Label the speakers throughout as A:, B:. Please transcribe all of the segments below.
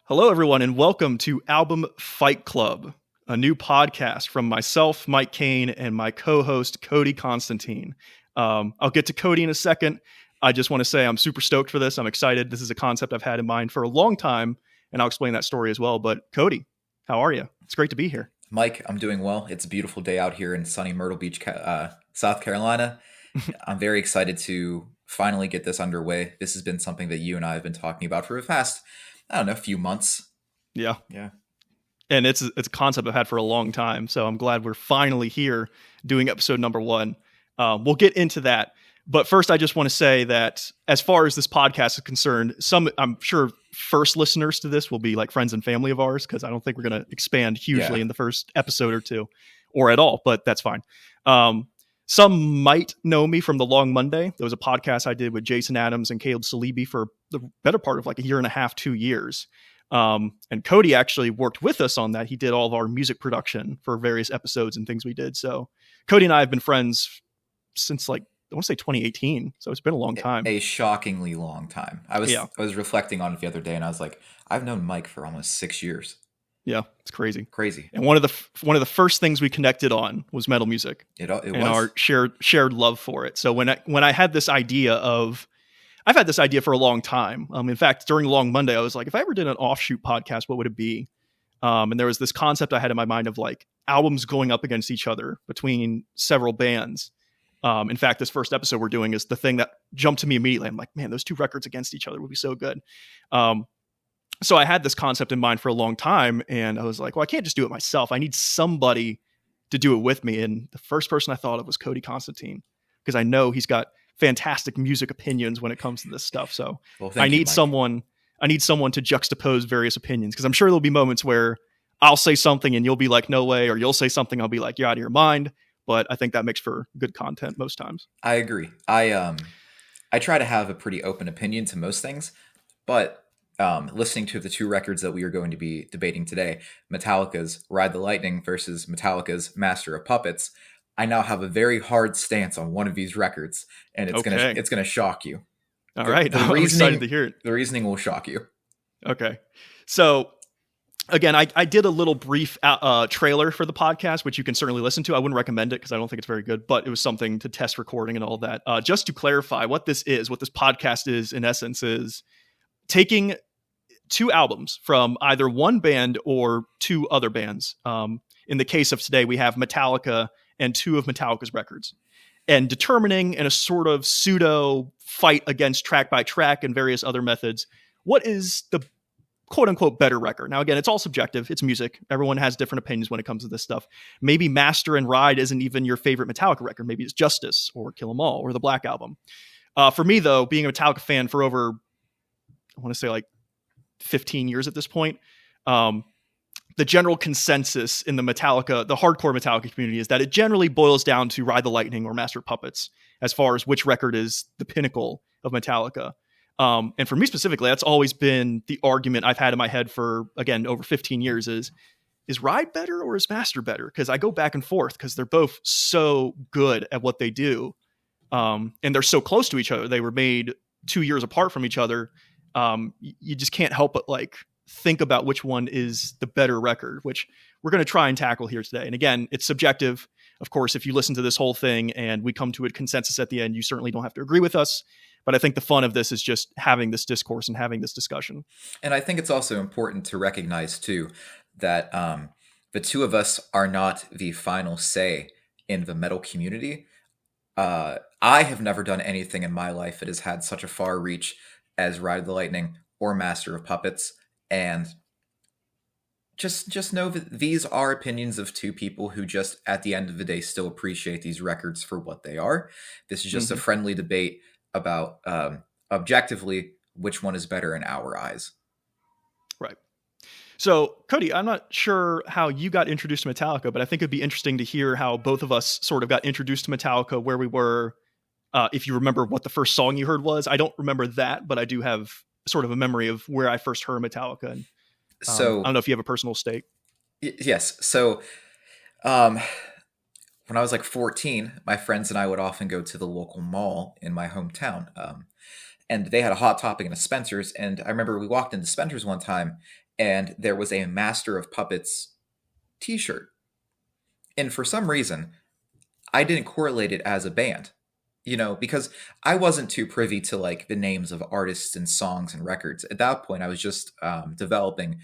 A: Hello, everyone, and welcome to Album Fight Club, a new podcast from myself, Mike Kane, and my co-host, Cody Constantine. I'll get to Cody in a second. I just want to say I'm super stoked for this. I'm excited. This is a concept I've had in mind for a long time, and I'll explain that story as well. But Cody, how are you? It's great to be here.
B: Mike, I'm doing well. It's a beautiful day out here in sunny Myrtle Beach, South Carolina. I'm very excited to finally get this underway. This has been something that you and I have been talking about for the past, I don't know, few months.
A: Yeah.
B: Yeah.
A: And it's a concept I've had for a long time. So I'm glad we're finally here doing episode number 1. We'll get into that. But first, I just want to say that as far as this podcast is concerned, I'm sure first listeners to this will be like friends and family of ours, because I don't think we're going to expand hugely in the first episode or two or at all, but that's fine. Some might know me from The Long Monday. There was a podcast I did with Jason Adams and Caleb Salibi for the better part of like a year and a half, 2 years. And Cody actually worked with us on that. He did all of our music production for various episodes and things we did. So Cody and I have been friends since like, I want to say 2018. So it's been a long time.
B: A shockingly long time. I was reflecting on it the other day and I was like, I've known Mike for almost 6 years.
A: Yeah, it's crazy.
B: Crazy.
A: And one of the first things we connected on was metal music.
B: It was.
A: And our shared love for it. So when I had this idea I've had this idea for a long time. In fact, during Long Monday, I was like, if I ever did an offshoot podcast, what would it be? And there was this concept I had in my mind of like albums going up against each other between several bands. In fact, this first episode we're doing is the thing that jumped to me immediately. I'm like, man, those two records against each other would be so good. So I had this concept in mind for a long time, and I was like, well, I can't just do it myself. I need somebody to do it with me. And the first person I thought of was Cody Constantine, because I know he's got fantastic music opinions when it comes to this stuff. So I need someone to juxtapose various opinions, because I'm sure there'll be moments where I'll say something and you'll be like, no way, or you'll say something, I'll be like, you're out of your mind. But I think that makes for good content most times.
B: I agree. I try to have a pretty open opinion to most things, but listening to the two records that we are going to be debating today, Metallica's Ride the Lightning versus Metallica's Master of Puppets, I now have a very hard stance on one of these records, and it's gonna shock you.
A: All right, I'm excited to hear it.
B: The reasoning will shock you.
A: Okay, so again, I did a little brief trailer for the podcast, which you can certainly listen to. I wouldn't recommend it because I don't think it's very good, but it was something to test recording and all that. Just to clarify, what this podcast is, in essence, is taking two albums from either one band or two other bands. In the case of today, we have Metallica and two of Metallica's records, and determining in a sort of pseudo fight against track by track and various other methods, what is the quote unquote better record. Now, again, it's all subjective. It's music. Everyone has different opinions when it comes to this stuff. Maybe Master and Ride isn't even your favorite Metallica record. Maybe it's Justice or Kill 'Em All or the Black Album. For me, though, being a Metallica fan for over, I want to say like 15 years at this point, the general consensus in the hardcore Metallica community is that it generally boils down to Ride the Lightning or Master of Puppets as far as which record is the pinnacle of Metallica. And for me specifically, that's always been the argument I've had in my head for, again, over 15 years is Ride better or is Master better? Because I go back and forth because they're both so good at what they do. And they're so close to each other. They were made 2 years apart from each other. You just can't help but like think about which one is the better record, which we're going to try and tackle here today. And again, it's subjective. Of course, if you listen to this whole thing and we come to a consensus at the end, you certainly don't have to agree with us. But I think the fun of this is just having this discourse and having this discussion.
B: And I think it's also important to recognize, too, that the two of us are not the final say in the metal community. I have never done anything in my life that has had such a far reach as Ride the Lightning or Master of Puppets. And just know that these are opinions of two people who just, at the end of the day, still appreciate these records for what they are. This is just a friendly debate about objectively which one is better in our eyes.
A: Right. So, Cody, I'm not sure how you got introduced to Metallica, but I think it'd be interesting to hear how both of us sort of got introduced to Metallica, where we were, if you remember what the first song you heard was. I don't remember that, but I do have sort of a memory of where I first heard Metallica. And,
B: so
A: I don't know if you have a personal stake.
B: Yes. So when I was like 14, my friends and I would often go to the local mall in my hometown. And they had a Hot Topic and a Spencer's. And I remember we walked into Spencer's one time and there was a Master of Puppets t-shirt. And for some reason, I didn't correlate it as a band, because I wasn't too privy to like the names of artists and songs and records. At that point, I was just developing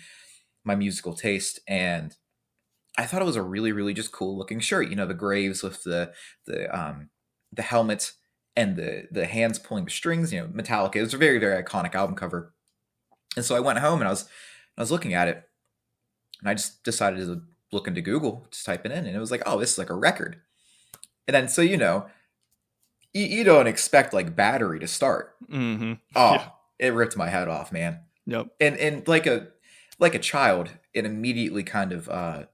B: my musical taste, and I thought it was a really, really just cool looking shirt. The graves with the helmet and the hands pulling the strings. Metallica. It was a very, very iconic album cover. And so I went home and I was looking at it, and I just decided to look into Google, just type it in, and it was like, oh, this is like a record. And then so you don't expect like Battery to start.
A: Mm-hmm.
B: Oh,
A: Yeah.
B: It ripped my head off, man.
A: Yep.
B: And like a child, it immediately kind of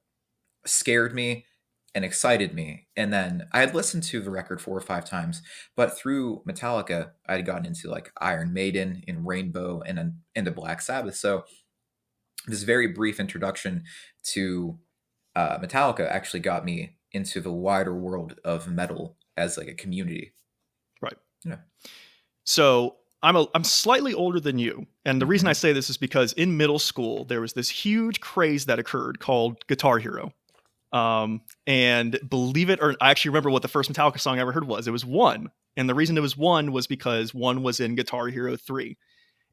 B: scared me and excited me. And then I had listened to the record 4 or 5 times, but through Metallica, I had gotten into like Iron Maiden and Rainbow and then into Black Sabbath. So this very brief introduction to Metallica actually got me into the wider world of metal as like a community.
A: Right.
B: Yeah.
A: So I'm slightly older than you. And the reason I say this is because in middle school, there was this huge craze that occurred called Guitar Hero. And believe it or I actually remember what the first Metallica song I ever heard was. It was One. And the reason it was One was because One was in Guitar Hero 3.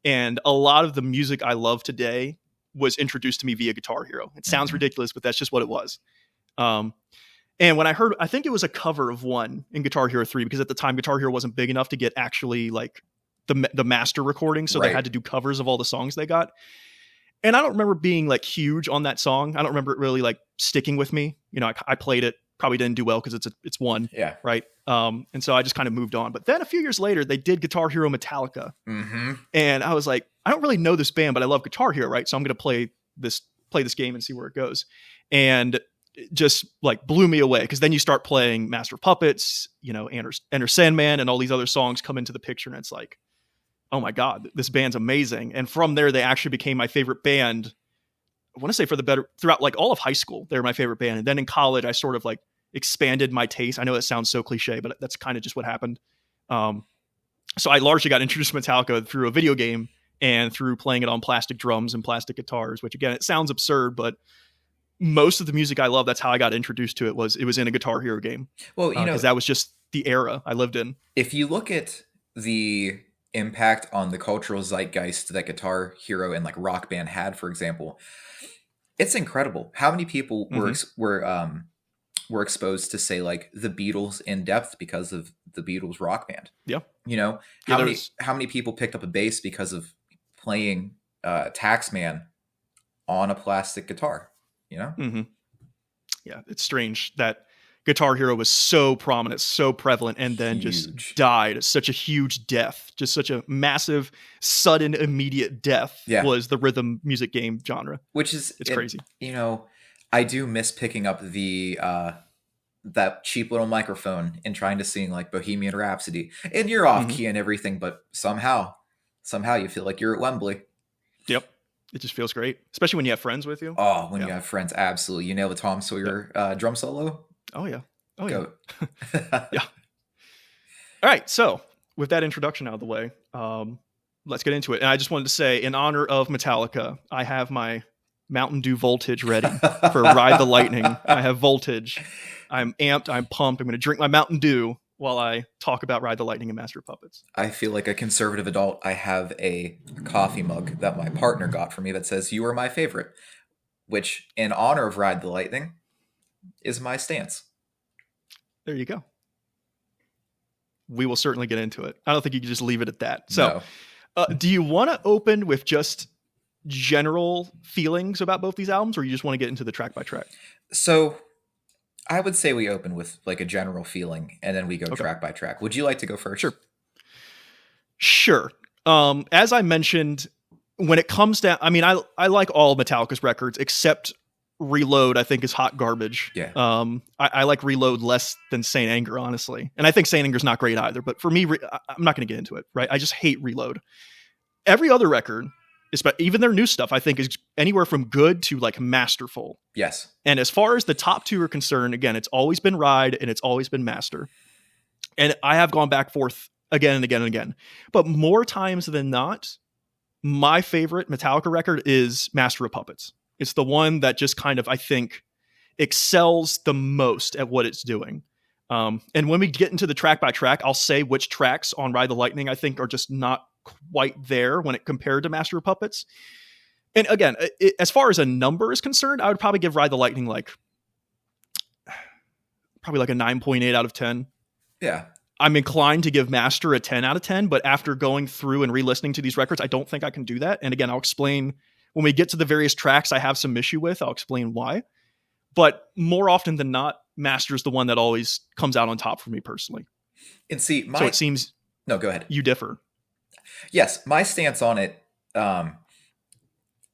A: And a lot of the music I love today was introduced to me via Guitar Hero. It sounds ridiculous, but that's just what it was. And when I heard, I think it was a cover of One in Guitar Hero 3, because at the time Guitar Hero wasn't big enough to get actually like the master recording. So
B: Right.
A: They had to do covers of all the songs they got. And I don't remember being like huge on that song. I don't remember it really like sticking with me. I played it, probably didn't do well because it's One.
B: Yeah.
A: Right. And so I just kind of moved on. But then a few years later, they did Guitar Hero Metallica.
B: Mm-hmm.
A: And I was like, I don't really know this band, but I love Guitar Hero, right? So I'm going to play this game and see where it goes. And it just like blew me away, because then you start playing Master of Puppets, Enter Sandman, and all these other songs come into the picture, and it's like, oh my God, this band's amazing. And from there, they actually became my favorite band. I want to say throughout like all of high school, they were my favorite band. And then in college, I sort of like expanded my taste. I know that sounds so cliche, but that's kind of just what happened. So I largely got introduced to Metallica through a video game and through playing it on plastic drums and plastic guitars, which again, it sounds absurd, but most of the music I love, that's how I got introduced to it, was in a Guitar Hero game.
B: Well,
A: because that was just the era I lived in.
B: If you look at the impact on the cultural zeitgeist that Guitar Hero and like Rock Band had, for example, it's incredible how many people were exposed to, say, like the Beatles in depth because of the Beatles Rock Band.
A: Yeah.
B: How many people picked up a bass because of playing Taxman on a plastic guitar,
A: Mm-hmm. Yeah, it's strange that Guitar Hero was so prominent, so prevalent, and then just died. Such a huge death, just such a massive, sudden, immediate death was the rhythm music game genre.
B: Which is,
A: it's crazy.
B: I do miss picking up the that cheap little microphone and trying to sing like Bohemian Rhapsody, and you're off key and everything, but somehow you feel like you're at Wembley.
A: Yep. It just feels great, especially when you have friends with you.
B: Oh, when you have friends, absolutely. You nail the Tom Sawyer drum solo.
A: Oh yeah. Yeah. Yeah. All right. So with that introduction out of the way, let's get into it. And I just wanted to say, in honor of Metallica, I have my Mountain Dew Voltage ready for Ride the Lightning. I have Voltage. I'm amped. I'm pumped. I'm going to drink my Mountain Dew while I talk about Ride the Lightning and Master of Puppets.
B: I feel like a conservative adult. I have a coffee mug that my partner got for me that says, "You are my favorite," which, in honor of Ride the Lightning, is my stance.
A: There you go. We will certainly get into it. I don't think you can just leave it at that. So, do you want to open with just general feelings about both these albums, or you just want to get into the track by track?
B: So, I would say we open with like a general feeling, and then we go track by track. Would you like to go first?
A: Sure. As I mentioned, when it comes down, I mean, I like all Metallica's records except Reload. I think is hot garbage.
B: Yeah.
A: I like Reload less than Saint Anger, honestly, and I think Saint Anger's not great either. But for me, I'm not going to get into it. Right? I just hate Reload. Every other record, even their new stuff, I think is anywhere from good to like masterful.
B: Yes.
A: And as far as the top two are concerned, again, it's always been Ride and it's always been Master. And I have gone back forth again and again and again. But more times than not, my favorite Metallica record is Master of Puppets. It's the one that just kind of, I think, excels the most at what it's doing. And when we get into the track by track, I'll say which tracks on Ride the Lightning I think are just not quite there when it compared to Master of Puppets. And again, as far as a number is concerned, I would probably give Ride the Lightning probably like a 9.8 out of 10.
B: Yeah.
A: I'm inclined to give Master a 10 out of 10, but after going through and re-listening to these records, I don't think I can do that. And again, I'll explain when we get to the various tracks I have some issue with, I'll explain why. But more often than not, Master's the one that always comes out on top for me personally.
B: And see,
A: so it seems
B: no, go ahead.
A: You differ.
B: Yes, my stance on it.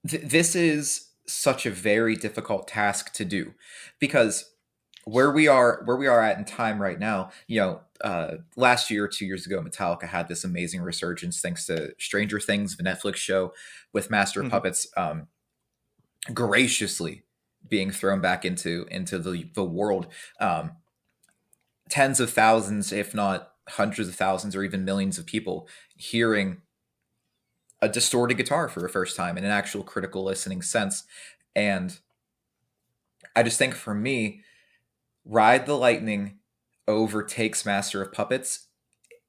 B: This is such a very difficult task to do, because where we are at in time right now, last year or 2 years ago, Metallica had this amazing resurgence thanks to Stranger Things, the Netflix show, with Master of Puppets graciously being thrown back into the world. Tens of thousands, if not hundreds of thousands or even millions of people hearing a distorted guitar for the first time in an actual critical listening sense. And I just think for me, Ride the Lightning overtakes Master of Puppets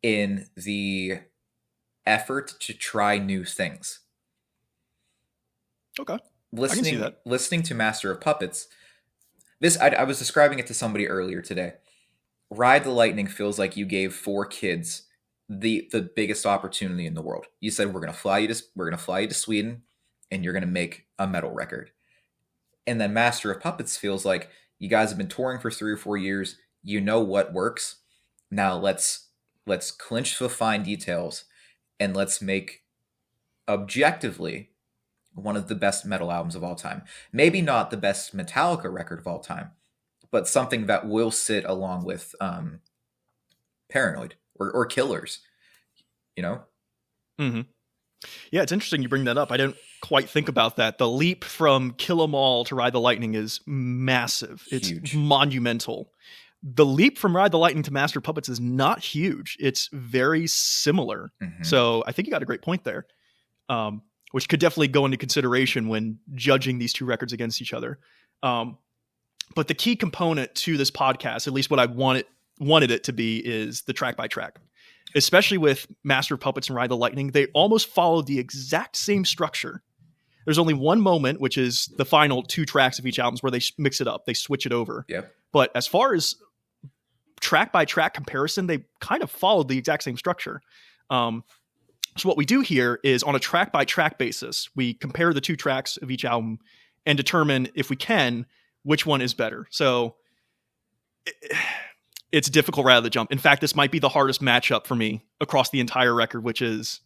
B: in the effort to try new things.
A: Okay. I can see that.
B: Listening to Master of Puppets, I was describing it to somebody earlier today. Ride the Lightning feels like you gave 4 kids the biggest opportunity in the world. You said, we're gonna fly you to Sweden, and you're gonna make a metal record. And then Master of Puppets feels like you guys have been touring for 3 or 4 years. You know what works. Now let's clinch the fine details, and let's make objectively one of the best metal albums of all time. Maybe not the best Metallica record of all time, but something that will sit along with Paranoid or Killers,
A: Mm-hmm. Yeah, it's interesting you bring that up. I didn't quite think about that. The leap from Kill 'Em All to Ride the Lightning is massive.
B: Huge.
A: It's monumental. The leap from Ride the Lightning to Master of Puppets is not huge. It's very similar.
B: Mm-hmm.
A: So I think you got a great point there, which could definitely go into consideration when judging these two records against each other. But the key component to this podcast, at least what I wanted it to be, is the track by track. Especially with Master of Puppets and Ride the Lightning, they almost follow the exact same structure. There's only one moment, which is the final 2 tracks of each album, where they mix it up. They switch it over.
B: Yep.
A: But as far as track by track comparison, they kind of followed the exact same structure. So what we do here is, on a track by track basis, we compare the 2 tracks of each album and determine, if we can, which one is better. So it's difficult right out of the jump. In fact, this might be the hardest matchup for me across the entire record, which is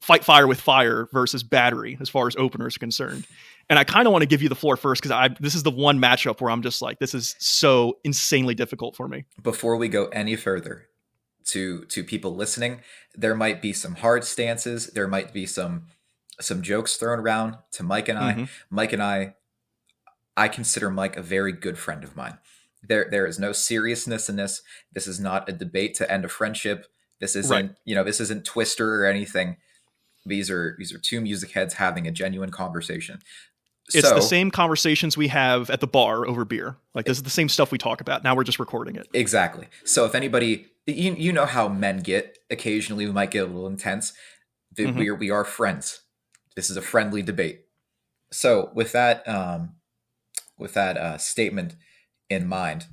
A: Fight Fire with Fire versus Battery, as far as openers are concerned. And I kind of want to give you the floor first, because this is the one matchup where I'm just like, this is so insanely difficult for me.
B: Before we go any further, to people listening, there might be some hard stances. There might be some jokes thrown around to Mike and I.
A: Mm-hmm.
B: Mike and I consider Mike a very good friend of mine. There is no seriousness in this. This is not a debate to end a friendship. This isn't,
A: right.
B: This isn't Twister or anything. These are 2 music heads having a genuine conversation.
A: It's the same conversations we have at the bar over beer. Like, this is the same stuff we talk about. Now we're just recording it.
B: Exactly. So if anybody, you know how men get, occasionally we might get a little intense.
A: Mm-hmm.
B: We are friends. This is a friendly debate. So with that statement in mind,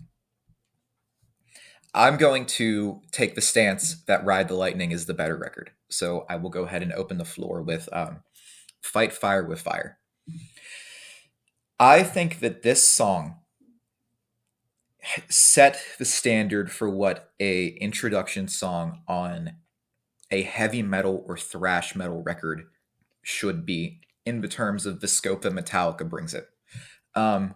B: I'm going to take the stance that Ride the Lightning is the better record. So I will go ahead and open the floor with Fight Fire with Fire. I think that this song set the standard for what a introduction song on a heavy metal or thrash metal record should be, in the terms of the scope that Metallica brings it. I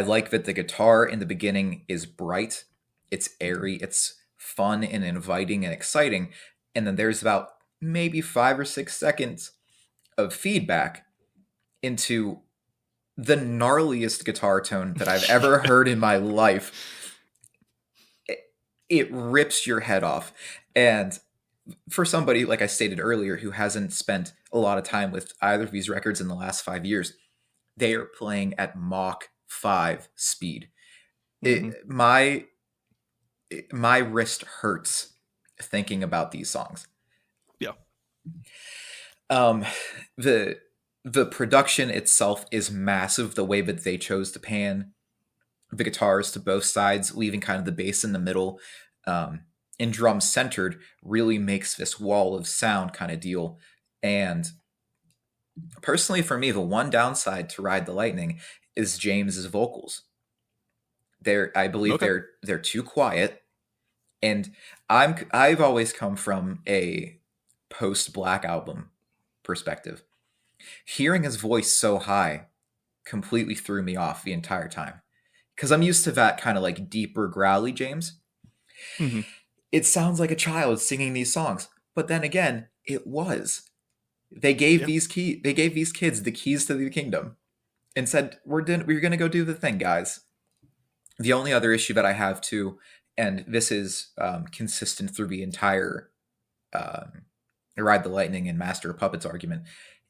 B: like that the guitar in the beginning is bright, it's airy, it's fun and inviting and exciting, and then there's about maybe 5 or 6 seconds of feedback into the gnarliest guitar tone that I've ever heard in my life. It rips your head off. And for somebody, like I stated earlier, who hasn't spent a lot of time with either of these records in the last 5 years, they are playing at Mach 5 speed.
A: Mm-hmm.
B: My wrist hurts thinking about these songs.
A: Yeah.
B: Um, the the production itself is massive. The way that they chose to pan the guitars to both sides, leaving kind of the bass in the middle, and drums centered, really makes this wall of sound kind of deal. And personally, for me, the one downside to Ride the Lightning is James's vocals. I believe
A: Okay.
B: they're too quiet, and I've always come from a post Black Album perspective. Hearing his voice so high completely threw me off the entire time because I'm used to that kind of like deeper growly James.
A: Mm-hmm.
B: It sounds like a child singing these songs, but then again, it was.
A: Yeah.
B: They gave these kids the keys to the kingdom and said, we're going to go do the thing, guys." The only other issue that I have too, and this is consistent through the entire um, Ride the Lightning and Master of Puppets argument,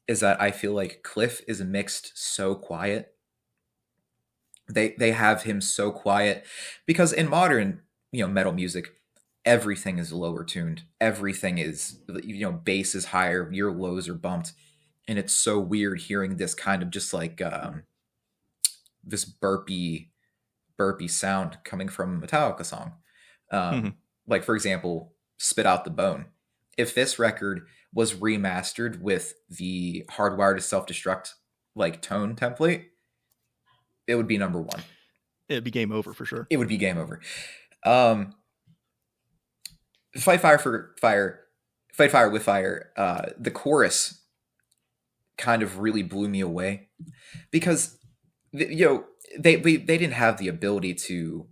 B: is that I feel like Cliff is mixed so quiet. They have him so quiet because in modern metal music, everything is lower tuned. Everything is bass is higher, your lows are bumped, and it's so weird hearing this kind of just like this burpy sound coming from a Metallica song.
A: Mm-hmm.
B: Like for example, "Spit Out the Bone." If this record was remastered with the Hardwired to Self-Destruct like tone template, it would be number one.
A: It'd be game over for sure.
B: It would be game over. Um, Fight Fire for Fire, Fight Fire with Fire. The chorus kind of really blew me away because they didn't have the ability to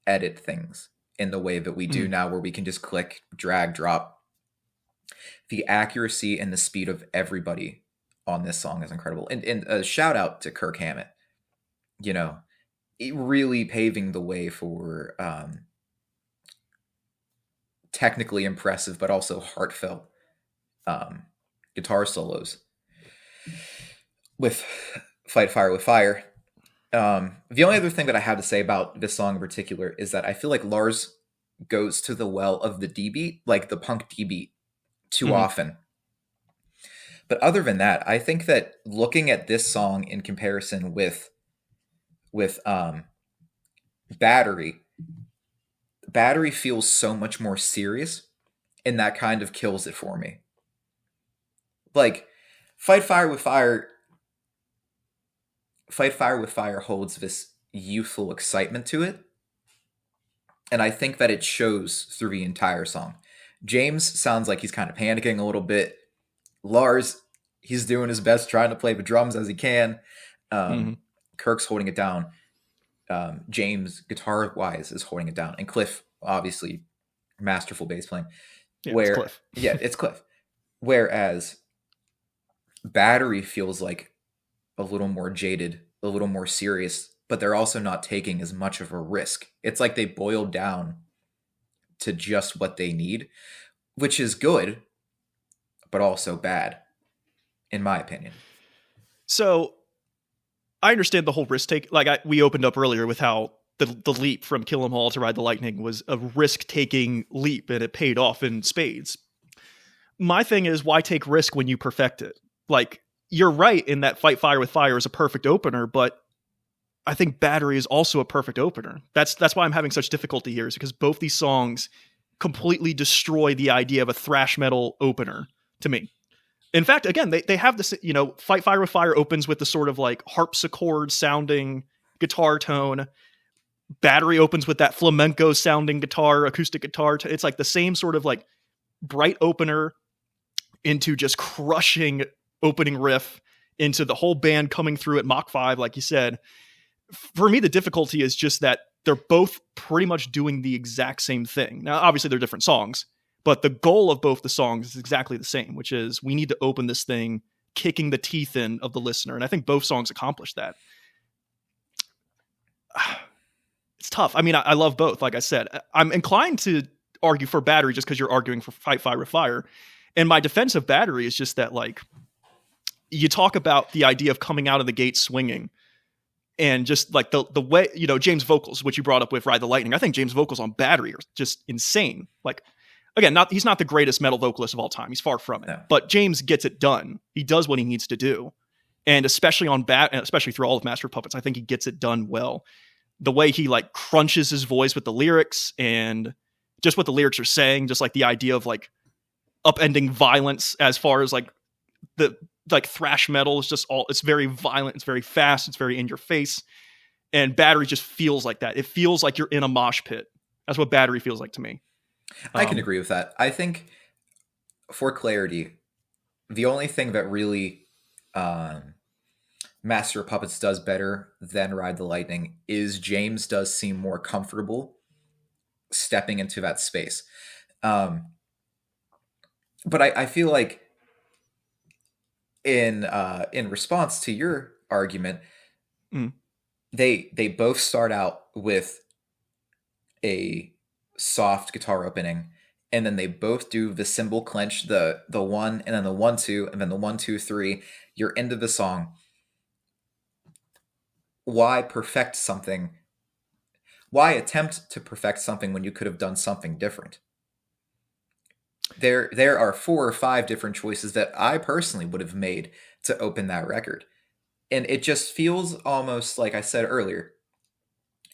B: edit things in the way that we do
A: Mm-hmm.
B: now, where we can just click, drag, drop. The accuracy and the speed of everybody on this song is incredible, and a shout out to Kirk Hammett. Really paving the way for technically impressive but also heartfelt guitar solos with Fight Fire with Fire. The only other thing that I have to say about this song in particular is that I feel like Lars goes to the well of the D beat, like the punk D beat, too
A: Mm-hmm.
B: often. But other than that, I think that looking at this song in comparison with Battery, Battery feels so much more serious, and that kind of kills it for me. Like Fight Fire with Fire holds this youthful excitement to it, and I think that it shows through the entire song. James sounds like he's kind of panicking a little bit. Lars, he's doing his best trying to play the drums as he can.
A: Mm-hmm.
B: Kirk's holding it down. James, guitar-wise, is holding it down. And Cliff, obviously, masterful bass playing.
A: Yeah, it's Cliff.
B: It's Cliff. Whereas Battery feels like a little more jaded, a little more serious, but they're also not taking as much of a risk. It's like they boiled down to just what they need, which is good, but also bad, in my opinion.
A: So I understand the whole risk take. Like we opened up earlier with how the leap from Kill 'Em All to Ride the Lightning was a risk-taking leap, and it paid off in spades. My thing is, why take risk when you perfect it? Like, you're right in that Fight Fire with Fire is a perfect opener, but I think Battery is also a perfect opener. That's why I'm having such difficulty here, is because both these songs completely destroy the idea of a thrash metal opener to me. In fact, again, they have this, Fight Fire with Fire opens with the sort of like harpsichord sounding guitar tone. Battery opens with that flamenco sounding guitar, acoustic guitar. It's like the same sort of like bright opener into just crushing opening riff into the whole band coming through at Mach 5, like you said. For me, the difficulty is just that they're both pretty much doing the exact same thing. Now, obviously, they're different songs, but the goal of both the songs is exactly the same, which is we need to open this thing kicking the teeth in of the listener. And I think both songs accomplish that. It's tough. I mean, I love both. Like I said, I'm inclined to argue for Battery just because you're arguing for Fight Fire with Fire. And my defense of Battery is just that, like, you talk about the idea of coming out of the gate swinging, and just like the way, you know, James' vocals, which you brought up with Ride the Lightning. I think James' vocals on Battery are just insane. Like, again, he's not the greatest metal vocalist of all time. He's far from it. No. But James gets it done. He does what he needs to do. And especially on especially through all of Master of Puppets, I think he gets it done well. The way he like crunches his voice with the lyrics and just what the lyrics are saying, just like the idea of like upending violence as far as like the like thrash metal is just all, it's very violent, it's very fast, it's very in your face. And Battery just feels like that. It feels like you're in a mosh pit. That's what Battery feels like to me.
B: I can agree with that. I think for clarity, the only thing that really Master of Puppets does better than Ride the Lightning is James does seem more comfortable stepping into that space. But I feel like in response to your argument, they both start out with a soft guitar opening, and then they both do the cymbal clench, the 1 and then the 1-2 and then the 1-2-3. You're into the song. Why perfect something? Why attempt to perfect something when you could have done something different? There are 4 or 5 different choices that I personally would have made to open that record. And it just feels almost like I said earlier.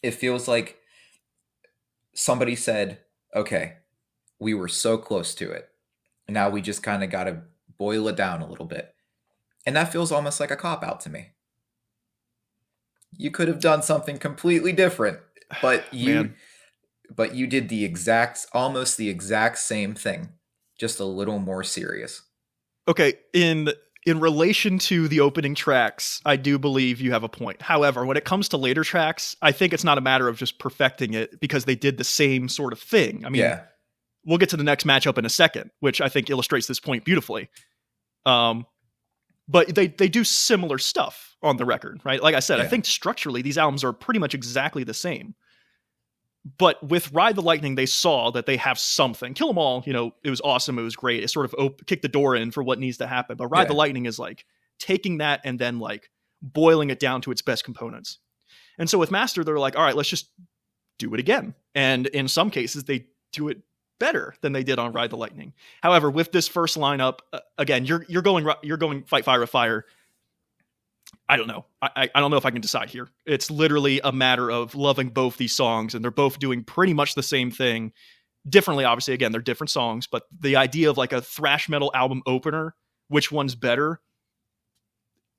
B: It feels like somebody said, okay, we were so close to it. Now we just kind of got to boil it down a little bit. And that feels almost like a cop-out to me. You could have done something completely different, but you did almost the exact same thing, just a little more serious.
A: Okay, in relation to the opening tracks, I do believe you have a point. However, when it comes to later tracks, I think it's not a matter of just perfecting it because they did the same sort of thing. I mean, We'll get to the next matchup in a second, which I think illustrates this point beautifully. But they do similar stuff on the record, right? Like I said, I think structurally these albums are pretty much exactly the same. But with Ride the Lightning, they saw that they have something. Kill 'Em All, you know, it was awesome. It was great. It sort of kicked the door in for what needs to happen. But Ride the Lightning is like taking that and then like boiling it down to its best components. And so with Master, they're like, all right, let's just do it again. And in some cases, they do it better than they did on Ride the Lightning. However, with this first lineup, again, you're going Fight Fire with Fire. I don't know. I don't know if I can decide here. It's literally a matter of loving both these songs, and they're both doing pretty much the same thing differently. Obviously, again, they're different songs, but the idea of like a thrash metal album opener, which one's better?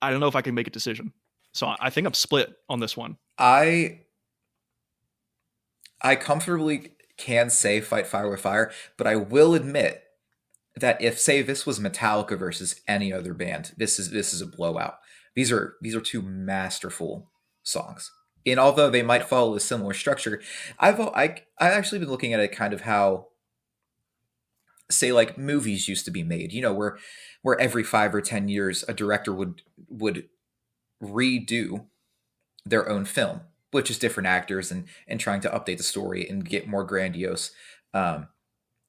A: I don't know if I can make a decision. So I think I'm split on this one.
B: I comfortably can say Fight Fire with Fire, but I will admit that if, say, this was Metallica versus any other band, this is a blowout. These are 2 masterful songs. And although they might follow a similar structure, I've actually been looking at it kind of how, say, like movies used to be made. You know, where every 5 or 10 years a director would redo their own film, which is different actors and trying to update the story and get more grandiose. And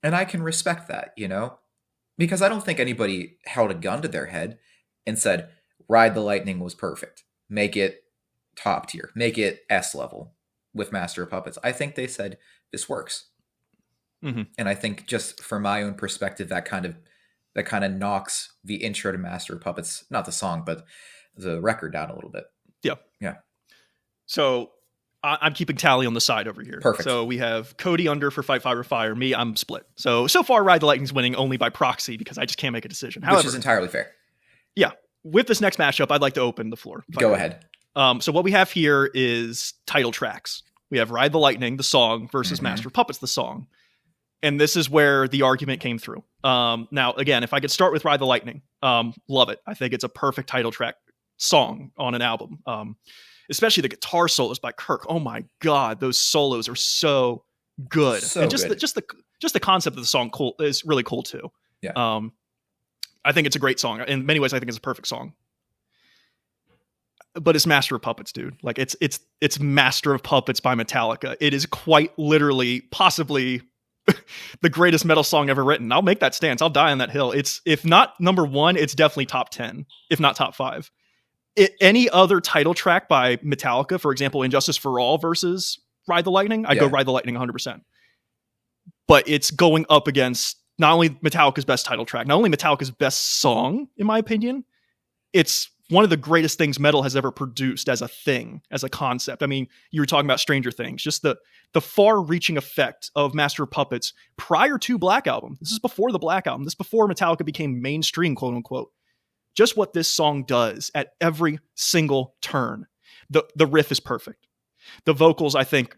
B: I can respect that, you know, because I don't think anybody held a gun to their head and said, Ride the Lightning was perfect. Make it top tier. Make it S level with Master of Puppets. I think they said, this works. Mm-hmm. And I think just from my own perspective, that kind of knocks the intro to Master of Puppets, not the song, but the record down a little bit.
A: Yeah.
B: Yeah.
A: So I'm keeping tally on the side over here.
B: Perfect.
A: So we have Cody under for Fight Fire with Fire. Me, I'm split. So far, Ride the Lightning's winning only by proxy because I just can't make a decision. However,
B: which is entirely fair.
A: Yeah. With this next matchup, I'd like to open the floor.
B: Go ahead.
A: So what we have here is title tracks. We have Ride the Lightning, the song, versus Master of Puppets, the song. And this is where the argument came through. Now, again, if I could start with Ride the Lightning, love it. I think it's a perfect title track song on an album. Especially the guitar solos by Kirk. Oh my God, those solos are so good.
B: So
A: and just
B: good.
A: The concept of the song is really cool too.
B: Yeah.
A: I think it's a great song. In many ways, I think it's a perfect song. But it's Master of Puppets, dude. Like it's Master of Puppets by Metallica. It is quite literally, possibly the greatest metal song ever written. I'll make that stance. I'll die on that hill. It's, if not number one, it's definitely top 10, if not top 5. Any other title track by Metallica, for example, Injustice for All versus Ride the Lightning, I go Ride the Lightning 100%. But it's going up against not only Metallica's best title track, not only Metallica's best song, in my opinion, it's one of the greatest things metal has ever produced as a thing, as a concept. I mean, you were talking about Stranger Things, just the far-reaching effect of Master of Puppets prior to Black Album. This is before the Black Album. This is before Metallica became mainstream, quote unquote. Just what this song does at every single turn. The riff is perfect. The vocals, I think,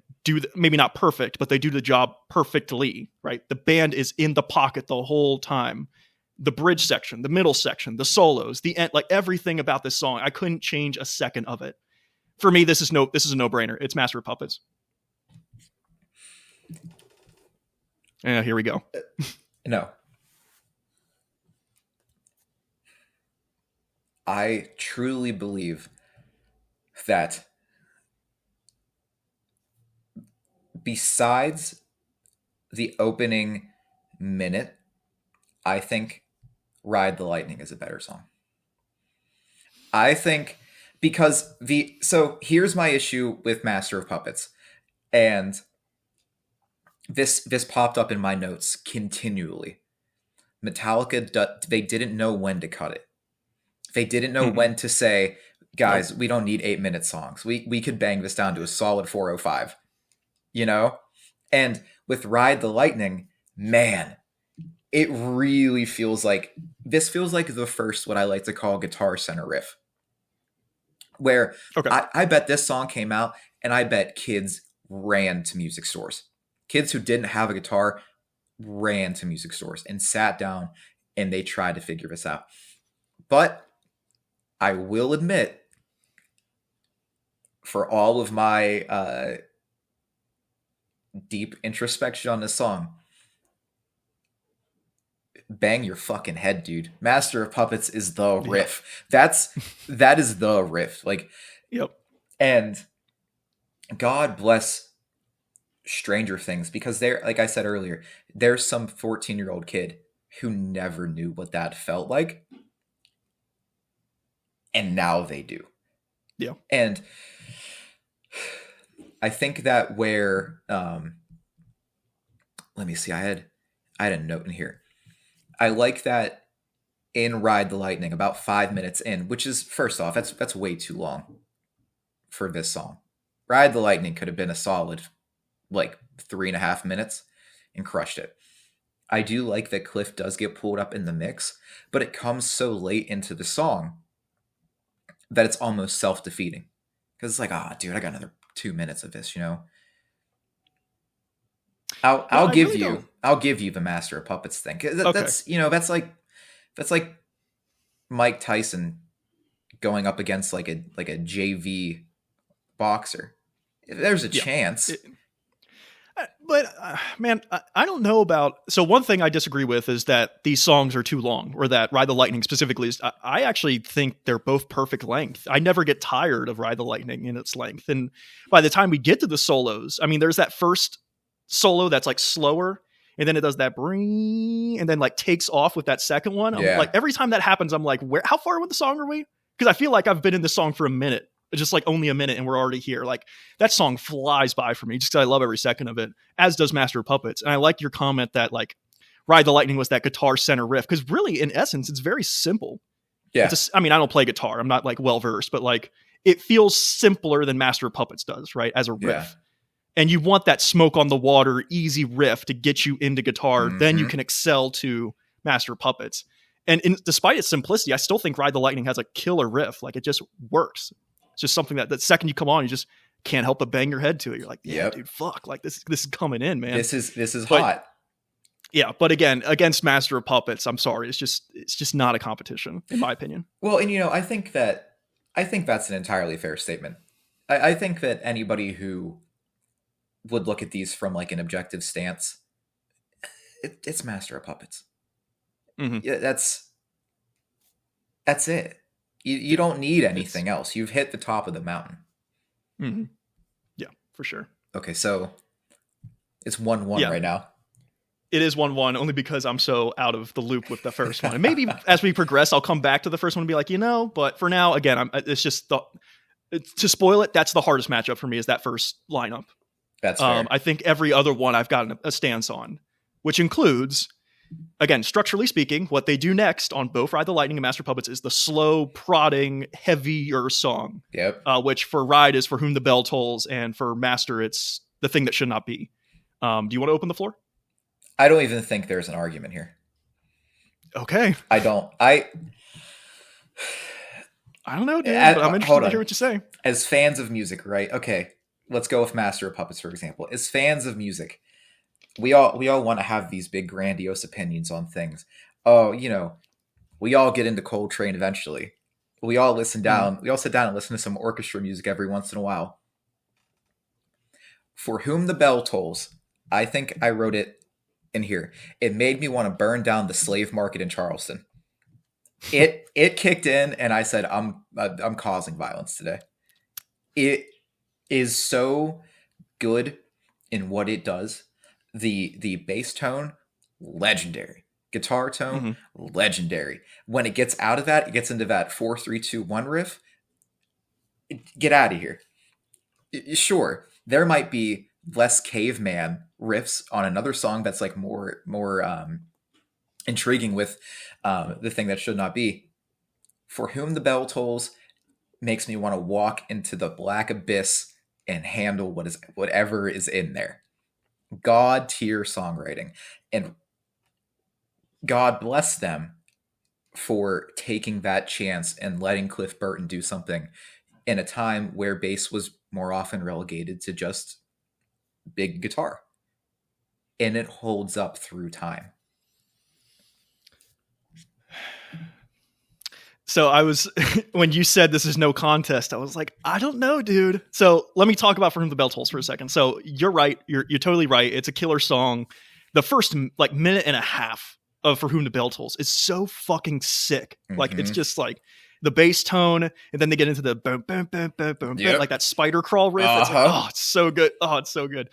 A: maybe not perfect, but they do the job perfectly, right? The band is in the pocket the whole time. The bridge section, the middle section, the solos, the end, like everything about this song, I couldn't change a second of it. For me, this is a no-brainer. It's Master of Puppets. Yeah, here we go.
B: No. I truly believe that besides the opening minute, I think Ride the Lightning is a better song. I think because so here's my issue with Master of Puppets, and this popped up in my notes continually. Metallica, they didn't know when to cut it. They didn't know when to say, guys, we don't need 8-minute songs. We could bang this down to a solid 4:05, you know? And with Ride the Lightning, man, it really feels like the first, what I like to call, guitar center riff. Where I bet this song came out and I bet kids ran to music stores. Kids who didn't have a guitar ran to music stores and sat down and they tried to figure this out. But I will admit, for all of my deep introspection on this song, bang your fucking head, dude. Master of Puppets is the riff. That is the riff. Like,
A: yep.
B: And God bless Stranger Things, because there, like I said earlier, there's some 14-year-old kid who never knew what that felt like. And now they do.
A: Yeah.
B: And I think that where let me see, I had a note in here. I like that in Ride the Lightning, about 5 minutes in, which is, first off, that's way too long for this song. Ride the Lightning could have been a solid, like, 3.5 minutes and crushed it. I do like that Cliff does get pulled up in the mix, but it comes so late into the song that it's almost self-defeating. Because it's like, dude, I got another 2 minutes of this, you know? I'll give you the Master of Puppets thing. That's that's like Mike Tyson going up against like a JV boxer. There's a chance.
A: But man, I don't know about. So one thing I disagree with is that these songs are too long, or that Ride the Lightning specifically is. I actually think they're both perfect length. I never get tired of Ride the Lightning in its length. And by the time we get to the solos, I mean, there's that first solo that's like slower, and then it does that bring, and then like takes off with that second one. I'm like, every time that happens, I'm like, how far with the song are we? Because I feel like I've been in this song for a minute. Just like only a minute and we're already here. Like that song flies by for me just because I love every second of it, as does Master of Puppets. And I like your comment that like Ride the Lightning was that guitar center riff, because really in essence it's very simple.
B: Yeah.
A: I mean, I don't play guitar, I'm not like well versed, but like it feels simpler than Master of Puppets does, right? As a riff. Yeah. And you want that smoke on the water, easy riff to get you into guitar. Then you can excel to Master of Puppets. And despite its simplicity, I still think Ride the Lightning has a killer riff. Like it just works. It's just something that the second you come on, you just can't help but bang your head to it. You're like, dude, fuck, like this is coming in, man.
B: This is hot.
A: Yeah, but again, against Master of Puppets, I'm sorry, it's just not a competition, in my opinion.
B: Well, and I think that's an entirely fair statement. I think that anybody who would look at these from like an objective stance, it's Master of Puppets. Mm-hmm. Yeah, that's it. You don't need anything else. You've hit the top of the mountain.
A: Mm-hmm. Yeah, for sure.
B: Okay, so it's 1-1 right now.
A: It is 1-1 only because I'm so out of the loop with the first one. And maybe as we progress, I'll come back to the first one and be like, but for now, again, it's just to spoil it. That's the hardest matchup for me is that first lineup.
B: That's fair.
A: I think every other one I've gotten a stance on, which includes, again, structurally speaking, what they do next on both Ride the Lightning and Master Puppets is the slow, prodding, heavier song.
B: Yep.
A: Which for Ride is For Whom the Bell Tolls, and for Master, it's The Thing That Should Not Be. Do you want to open the floor?
B: I don't even think there's an argument here.
A: Okay.
B: I don't.
A: I don't know, dude, but I'm interested to hear what you say.
B: As fans of music, right? Okay, let's go with Master of Puppets, for example. As fans of music, we all want to have these big, grandiose opinions on things. Oh, we all get into Coltrane eventually. We all listen down. We all sit down and listen to some orchestra music every once in a while. For Whom the Bell Tolls, I think I wrote it in here. It made me want to burn down the slave market in Charleston. It kicked in, and I said, I'm causing violence today. It is so good in what it does. The bass tone, legendary. Guitar tone, legendary. When it gets out of that, it gets into that 4-3-2-1 riff. Get out of here. Sure, there might be less caveman riffs on another song that's like more intriguing with The Thing That Should Not Be. For Whom the Bell Tolls makes me want to walk into the black abyss and handle whatever is in there. God tier songwriting, and God bless them for taking that chance and letting Cliff Burton do something in a time where bass was more often relegated to just big guitar. And it holds up through time.
A: So I was, when you said this is no contest, I was like, I don't know, dude. So let me talk about For Whom the Bell Tolls for a second. So you're right. You're totally right. It's a killer song. The first minute and a half of For Whom the Bell Tolls is so fucking sick. Like it's just like the bass tone, and then they get into the boom, boom, boom, boom, boom, boom, like that spider crawl riff. It's like, it's so good. Oh, it's so good.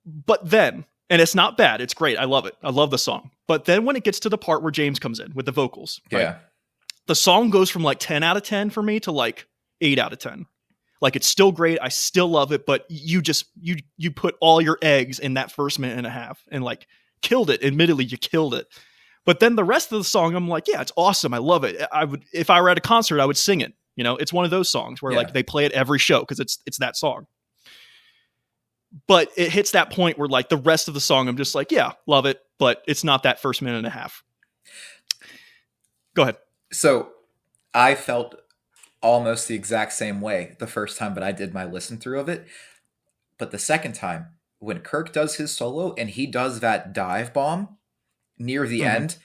A: But then, and it's not bad. It's great. I love it. I love the song. But then when it gets to the part where James comes in with the vocals, right? The song goes from like 10 out of 10 for me to like 8 out of 10. Like it's still great. I still love it, but you put all your eggs in that first minute and a half and like killed it. Admittedly, you killed it. But then the rest of the song, I'm like, yeah, it's awesome. I love it. I would, if I were at a concert, I would sing it. It's one of those songs where like they play it every show because it's that song. But it hits that point where like the rest of the song, I'm just like, yeah, love it. But it's not that first minute and a half. Go ahead.
B: So I felt almost the exact same way the first time, but I did my listen through of it. But the second time, when Kirk does his solo and he does that dive bomb near the end,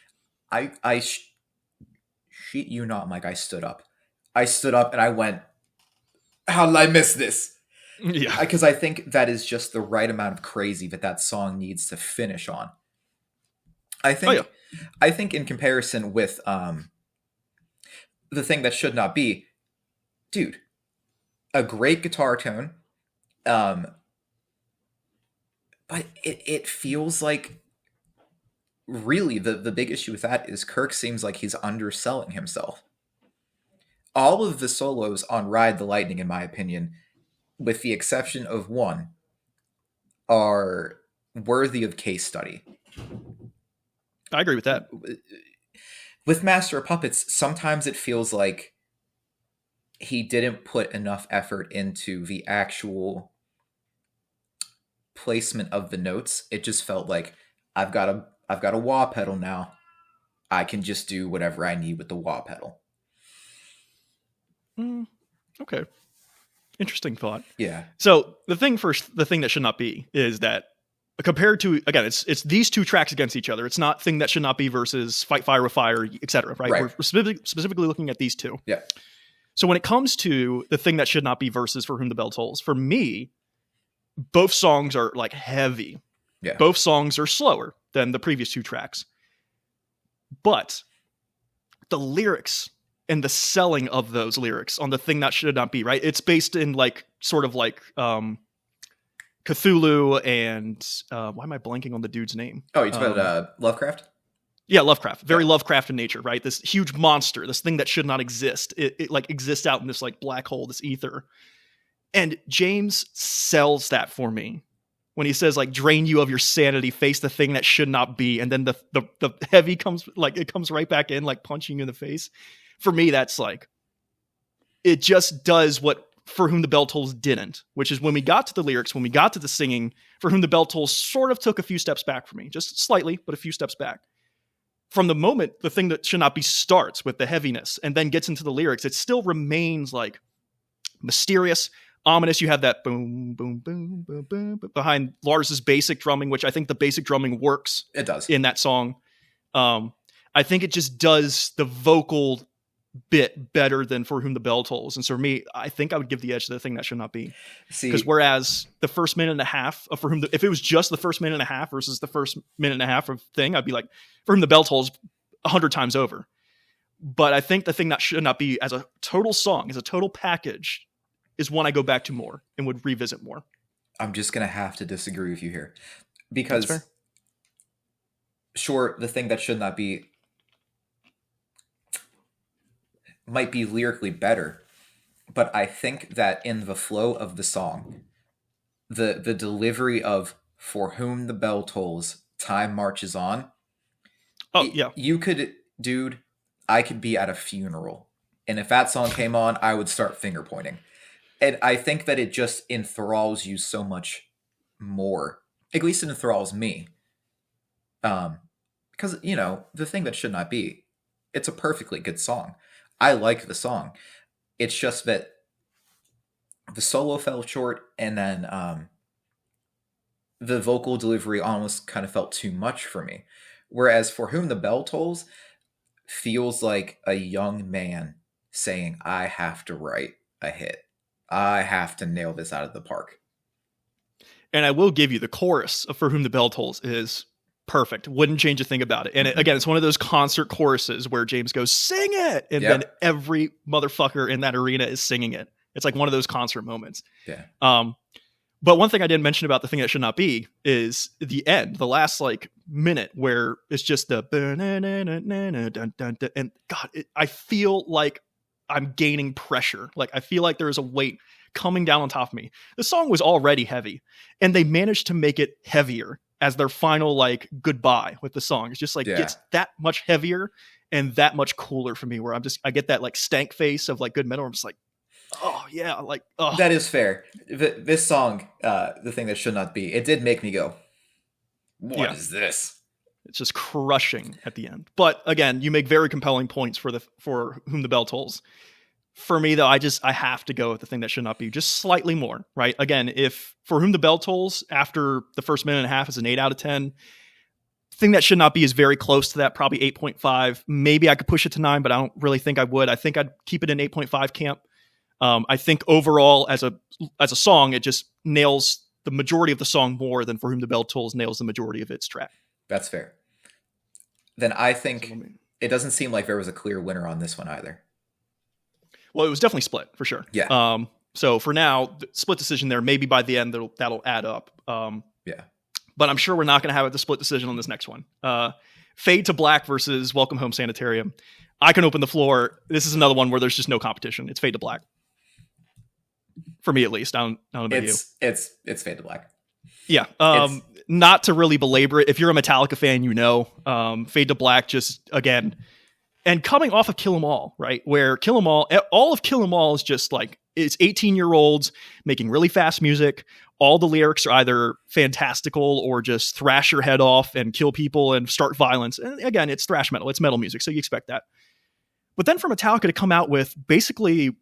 B: I shit you not, Mike, I stood up. I stood up and I went, how did I miss this?
A: Yeah.
B: Because I think that is just the right amount of crazy that song needs to finish on. I think in comparison with The Thing That Should Not Be, dude, a great guitar tone, but it feels like really the big issue with that is Kirk seems like he's underselling himself. All of the solos on Ride the Lightning, in my opinion, with the exception of one, are worthy of case study.
A: I agree with that.
B: With Master of Puppets, sometimes it feels like he didn't put enough effort into the actual placement of the notes. It just felt like I've got a wah pedal now. I can just do whatever I need with the wah pedal.
A: Okay. Interesting thought.
B: Yeah.
A: So the thing that should not be is that compared to, again, it's these two tracks against each other. It's not Thing That Should Not Be versus Fight Fire with Fire, etc. Right? We're specifically looking at these two.
B: Yeah.
A: So when it comes to The Thing That Should Not Be versus For Whom the Bell Tolls, for me, both songs are like heavy.
B: Yeah.
A: Both songs are slower than the previous two tracks. But the lyrics and the selling of those lyrics on The Thing That Should Not Be, right? It's based in like sort of like Cthulhu and why am I blanking on the dude's name?
B: Oh, you talking about Lovecraft?
A: Yeah, Lovecraft. Very
B: Yeah.
A: Lovecraft in nature, right? This huge monster, this thing that should not exist. It like exists out in this like black hole, this ether. And James sells that for me when he says like drain you of your sanity, face the thing that should not be, and then the heavy comes like it comes right back in, like punching you in the face. For me, that's like it just does what For Whom the Bell Tolls didn't, which is when we got to the lyrics, when we got to the singing, For Whom the Bell Tolls sort of took a few steps back for me, just slightly, but a few steps back. From the moment the thing that should not be starts with the heaviness and then gets into the lyrics, it still remains like mysterious, ominous. You have that boom, boom, boom, boom, boom behind Lars's basic drumming, which I think the basic drumming works.
B: It does
A: in that song. I think it just does the vocal bit better than For Whom the Bell Tolls. And so for me, I think I would give the edge to The Thing That Should Not Be. Because whereas the first minute and a half of if it was just the first minute and a half versus the first minute and a half of Thing, I'd be like, For Whom the Bell Tolls 100 times over. But I think The Thing That Should Not Be as a total song, as a total package, is one I go back to more and would revisit more.
B: I'm just going to have to disagree with you here. Because sure, The Thing That Should Not Be might be lyrically better, but I think that in the flow of the song, the delivery of For Whom the Bell Tolls, Time Marches On.
A: Oh, yeah.
B: You could, dude, I could be at a funeral, and if that song came on, I would start finger pointing. And I think that it just enthralls you so much more. At least it enthralls me. Because, you know, The Thing That Should Not Be, it's a perfectly good song. I like the song. It's just that the solo fell short, and then the vocal delivery almost kind of felt too much for me. Whereas For Whom the Bell Tolls feels like a young man saying, I have to write a hit. I have to nail this out of the park.
A: And I will give you the chorus of For Whom the Bell Tolls is perfect. Wouldn't change a thing about it. And again, it's one of those concert choruses where James goes, sing it. And then every motherfucker in that arena is singing it. It's like one of those concert moments.
B: Yeah.
A: But one thing I didn't mention about The Thing That Should Not Be is the end, the last like minute where it's just the and God, I feel like I'm gaining pressure. Like I feel like there is a weight coming down on top of me. The song was already heavy, and they managed to make it heavier as their final like goodbye with the song. It's just like gets that much heavier and that much cooler for me, where I get that like stank face of like good metal. I'm just like, oh yeah, like
B: that is fair. This song, The Thing That Should Not Be, it did make me go, what is this?
A: It's just crushing at the end. But again, you make very compelling points for Whom the Bell Tolls. For me, though, I have to go with The Thing That Should Not Be just slightly more, right? Again, if For Whom the Bell Tolls after the first minute and a half is an 8 out of 10, Thing That Should Not Be is very close to that, probably 8.5. Maybe I could push it to 9, but I don't really think I would. I think I'd keep it in 8.5 camp. I think overall, as a song, it just nails the majority of the song more than For Whom the Bell Tolls nails the majority of its track.
B: That's fair. Then I think it doesn't seem like there was a clear winner on this one either.
A: Well, it was definitely split for sure.
B: Yeah.
A: So for now, split decision there. Maybe by the end that'll add up.
B: Yeah.
A: But I'm sure we're not going to have the split decision on this next one. Fade to Black versus Welcome Home Sanitarium. I can open the floor. This is another one where there's just no competition. It's Fade to Black. For me, at least. I don't know about you.
B: It's Fade to Black.
A: Yeah. Not to really belabor it. If you're a Metallica fan, you know, Fade to Black just, again, and coming off of Kill 'Em All, right? Where Kill 'Em All of Kill 'Em All is just like, it's 18-year-olds making really fast music. All the lyrics are either fantastical or just thrash your head off and kill people and start violence. And again, it's thrash metal. It's metal music, so you expect that. But then for Metallica to come out with basically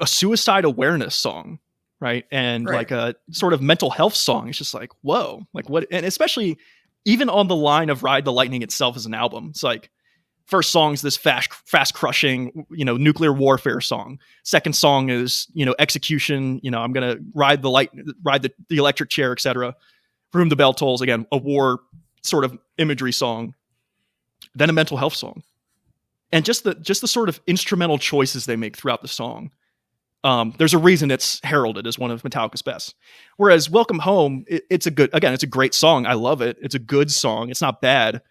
A: a suicide awareness song, right? And like a sort of mental health song. It's just like, whoa. Like what? And especially even on the line of Ride the Lightning itself as an album, it's like, first song's this fast crushing, nuclear warfare song. Second song is, execution. I'm gonna ride the electric chair, etc. For Whom the Bell Tolls, again, a war sort of imagery song. Then a mental health song, and just the sort of instrumental choices they make throughout the song. There's a reason it's heralded as one of Metallica's best. Whereas Welcome Home, it's a great song. I love it. It's a good song. It's not bad.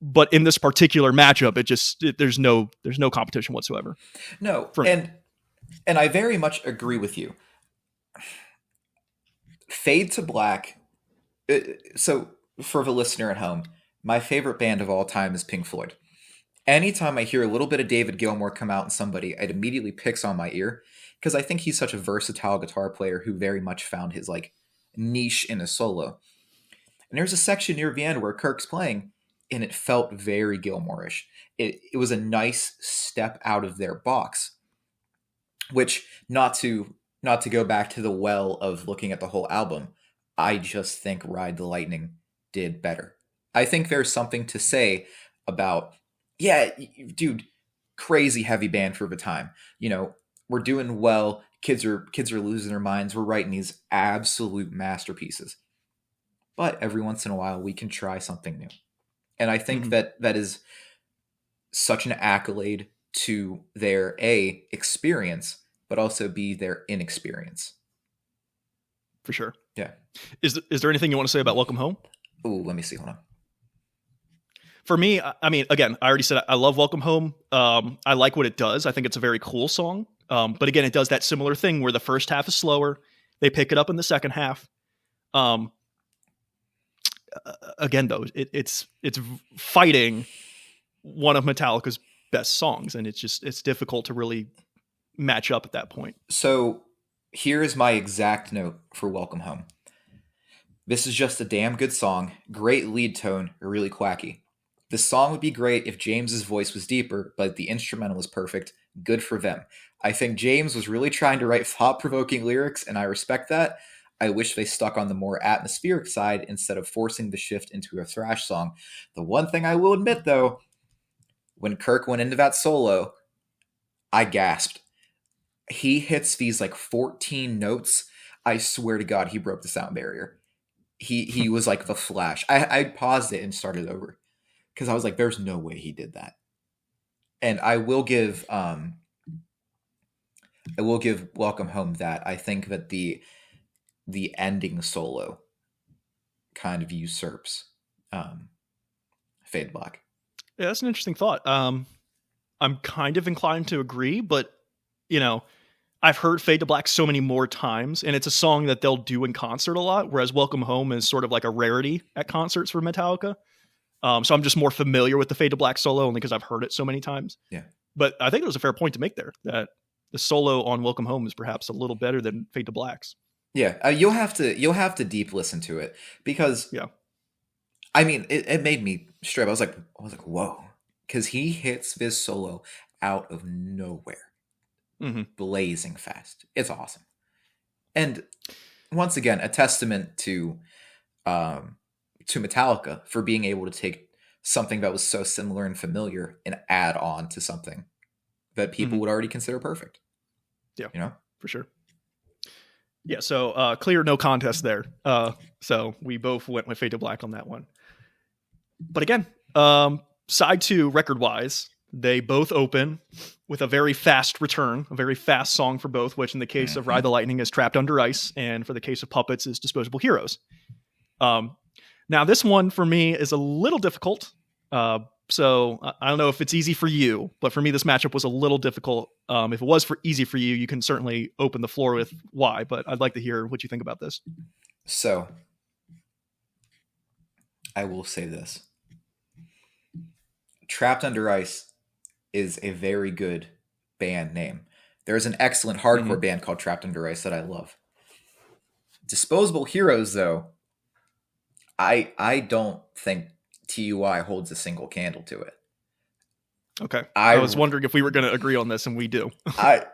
A: But in this particular matchup, there's no competition whatsoever.
B: No,
A: For me.
B: and I very much agree with you. Fade to Black. So for the listener at home, my favorite band of all time is Pink Floyd. Anytime I hear a little bit of David Gilmour come out in somebody, it immediately picks on my ear because I think he's such a versatile guitar player who very much found his like niche in a solo. And there's a section near the end where Kirk's playing, and it felt very Gilmourish. It was a nice step out of their box, which not to go back to the well of looking at the whole album, I just think Ride the Lightning did better. I think there's something to say about, yeah, dude, crazy heavy band for the time. You know, we're doing well. Kids are losing their minds. We're writing these absolute masterpieces. But every once in a while, we can try something new. And I think that is such an accolade to their A, experience, but also B, their inexperience.
A: For sure.
B: Yeah.
A: Is there anything you want to say about Welcome Home?
B: Ooh, let me see. Hold on.
A: For me, I mean, again, I already said I love Welcome Home. I like what it does. I think it's a very cool song. But again, it does that similar thing where the first half is slower. They pick it up in the second half. Again, though, it's fighting one of Metallica's best songs, and it's difficult to really match up at that point.
B: So here is my exact note for Welcome Home. This is just a damn good song. Great lead tone, really quacky. The song would be great if James's voice was deeper, but the instrumental is perfect. Good for them. I think James was really trying to write thought-provoking lyrics, and I respect that. I wish they stuck on the more atmospheric side instead of forcing the shift into a thrash song. The one thing I will admit, though, when Kirk went into that solo, I gasped. He hits these like 14 notes. I swear to God, he broke the sound barrier. He was like the Flash. I paused it and started over because I was like, there's no way he did that. And I will give Welcome Home that. I think that the ending solo kind of usurps Fade Black.
A: Yeah, that's an interesting thought. I'm kind of inclined to agree, but you know, I've heard Fade to Black so many more times, and it's a song that they'll do in concert a lot, whereas Welcome Home is sort of like a rarity at concerts for Metallica. So I'm just more familiar with the Fade to Black solo only because I've heard it so many times.
B: Yeah.
A: But I think there's a fair point to make there that the solo on Welcome Home is perhaps a little better than Fade to Black's.
B: Yeah, you'll have to deep listen to it because I mean it made me straight. I was like whoa, because he hits this solo out of nowhere. Blazing fast. It's awesome. And once again, a testament to Metallica for being able to take something that was so similar and familiar and add on to something that people would already consider perfect.
A: Yeah.
B: You know?
A: For sure. Yeah, so clear no contest there. So we both went with Fade to Black on that one. But again, side two, record-wise, they both open with a very fast return, a very fast song for both, which in the case of Ride the Lightning is Trapped Under Ice, and for the case of Puppets is Disposable Heroes. Now, this one for me is a little difficult. So I don't know if it's easy for you, but for me, this matchup was a little difficult. If it was easy for you, you can certainly open the floor with why, but I'd like to hear what you think about this.
B: So I will say this. Trapped Under Ice is a very good band name. There's an excellent hardcore band called Trapped Under Ice that I love. Disposable Heroes, though, I don't think TUI holds a single candle to it.
A: Okay. I was wondering if we were going to agree on this, and we do.
B: I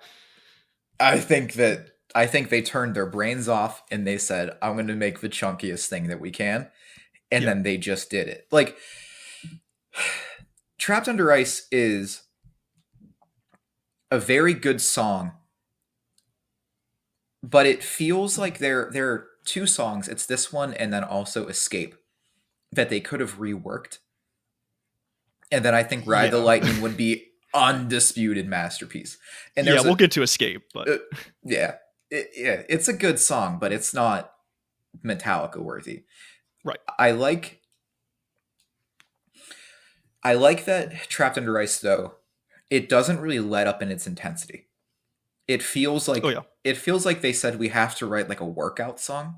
B: think they turned their brains off and they said, I'm going to make the chunkiest thing that we can. And then they just did it. Like, Trapped Under Ice is a very good song, but it feels like there are two songs. It's this one and then also Escape that they could have reworked. And then I think Ride the Lightning would be undisputed masterpiece. And
A: Yeah, we'll get to Escape, but
B: yeah, it's a good song, but it's not Metallica worthy.
A: right.
B: I like that Trapped Under Ice though. It doesn't really let up in its intensity. It feels
A: Oh
B: like
A: yeah.
B: they said we have to write like a workout song,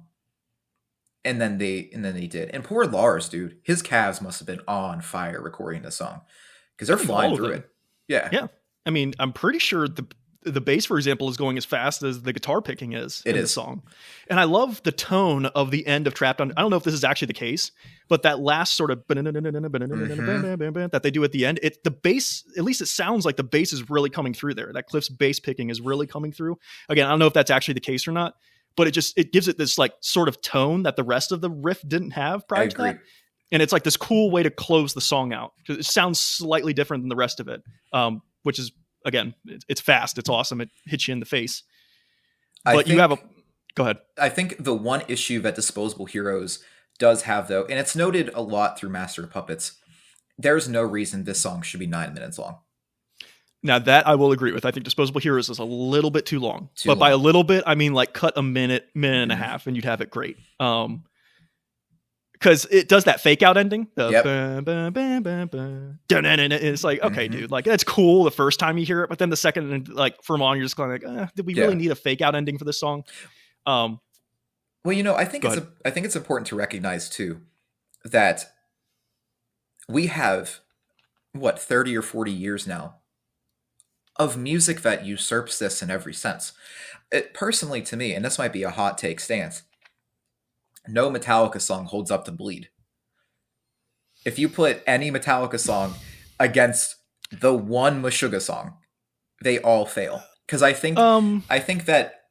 B: and then they did. And poor Lars, dude, his calves must have been on fire recording the song because they're
A: I think
B: flying
A: all of
B: through
A: them.
B: it. Yeah,
A: Yeah. I mean, I'm pretty sure the bass, for example, is going as fast as the guitar picking is
B: it
A: in the
B: is.
A: song. And I love the tone of the end of Trapped on. I don't know if this is actually the case, but that last sort of that they do at the end, the bass, at least it sounds like the bass is really coming through there. That Cliff's bass picking is really coming through. Again, I don't know if that's actually the case or not, but it gives it this like sort of tone that the rest of the riff didn't have
B: I
A: prior to
B: agree.
A: that. And it's like this cool way to close the song out because it sounds slightly different than the rest of it, which is, again, it's fast, it's awesome, it hits you in the face. But you have a go ahead.
B: I think the one issue that Disposable Heroes does have, though, and it's noted a lot through Master of Puppets, there's no reason this song should be 9 minutes long.
A: Now that I will agree with. I think Disposable Heroes is a little bit too long.
B: Too
A: But by a
B: long.
A: little bit, I mean like cut a minute and a half, and you'd have it great. Because it does that fake out ending.
B: Yep.
A: And it's like, okay, dude, like that's cool the first time you hear it, but then the second and like from on, you're just going like, did we really need a fake out ending for this song?
B: Well, I think it's important to recognize too that we have 30 or 40 years now of music that usurps this in every sense. Personally, to me, and this might be a hot take stance, no Metallica song holds up to Bleed. If you put any Metallica song against the one Meshuggah song, they all fail. Because I think that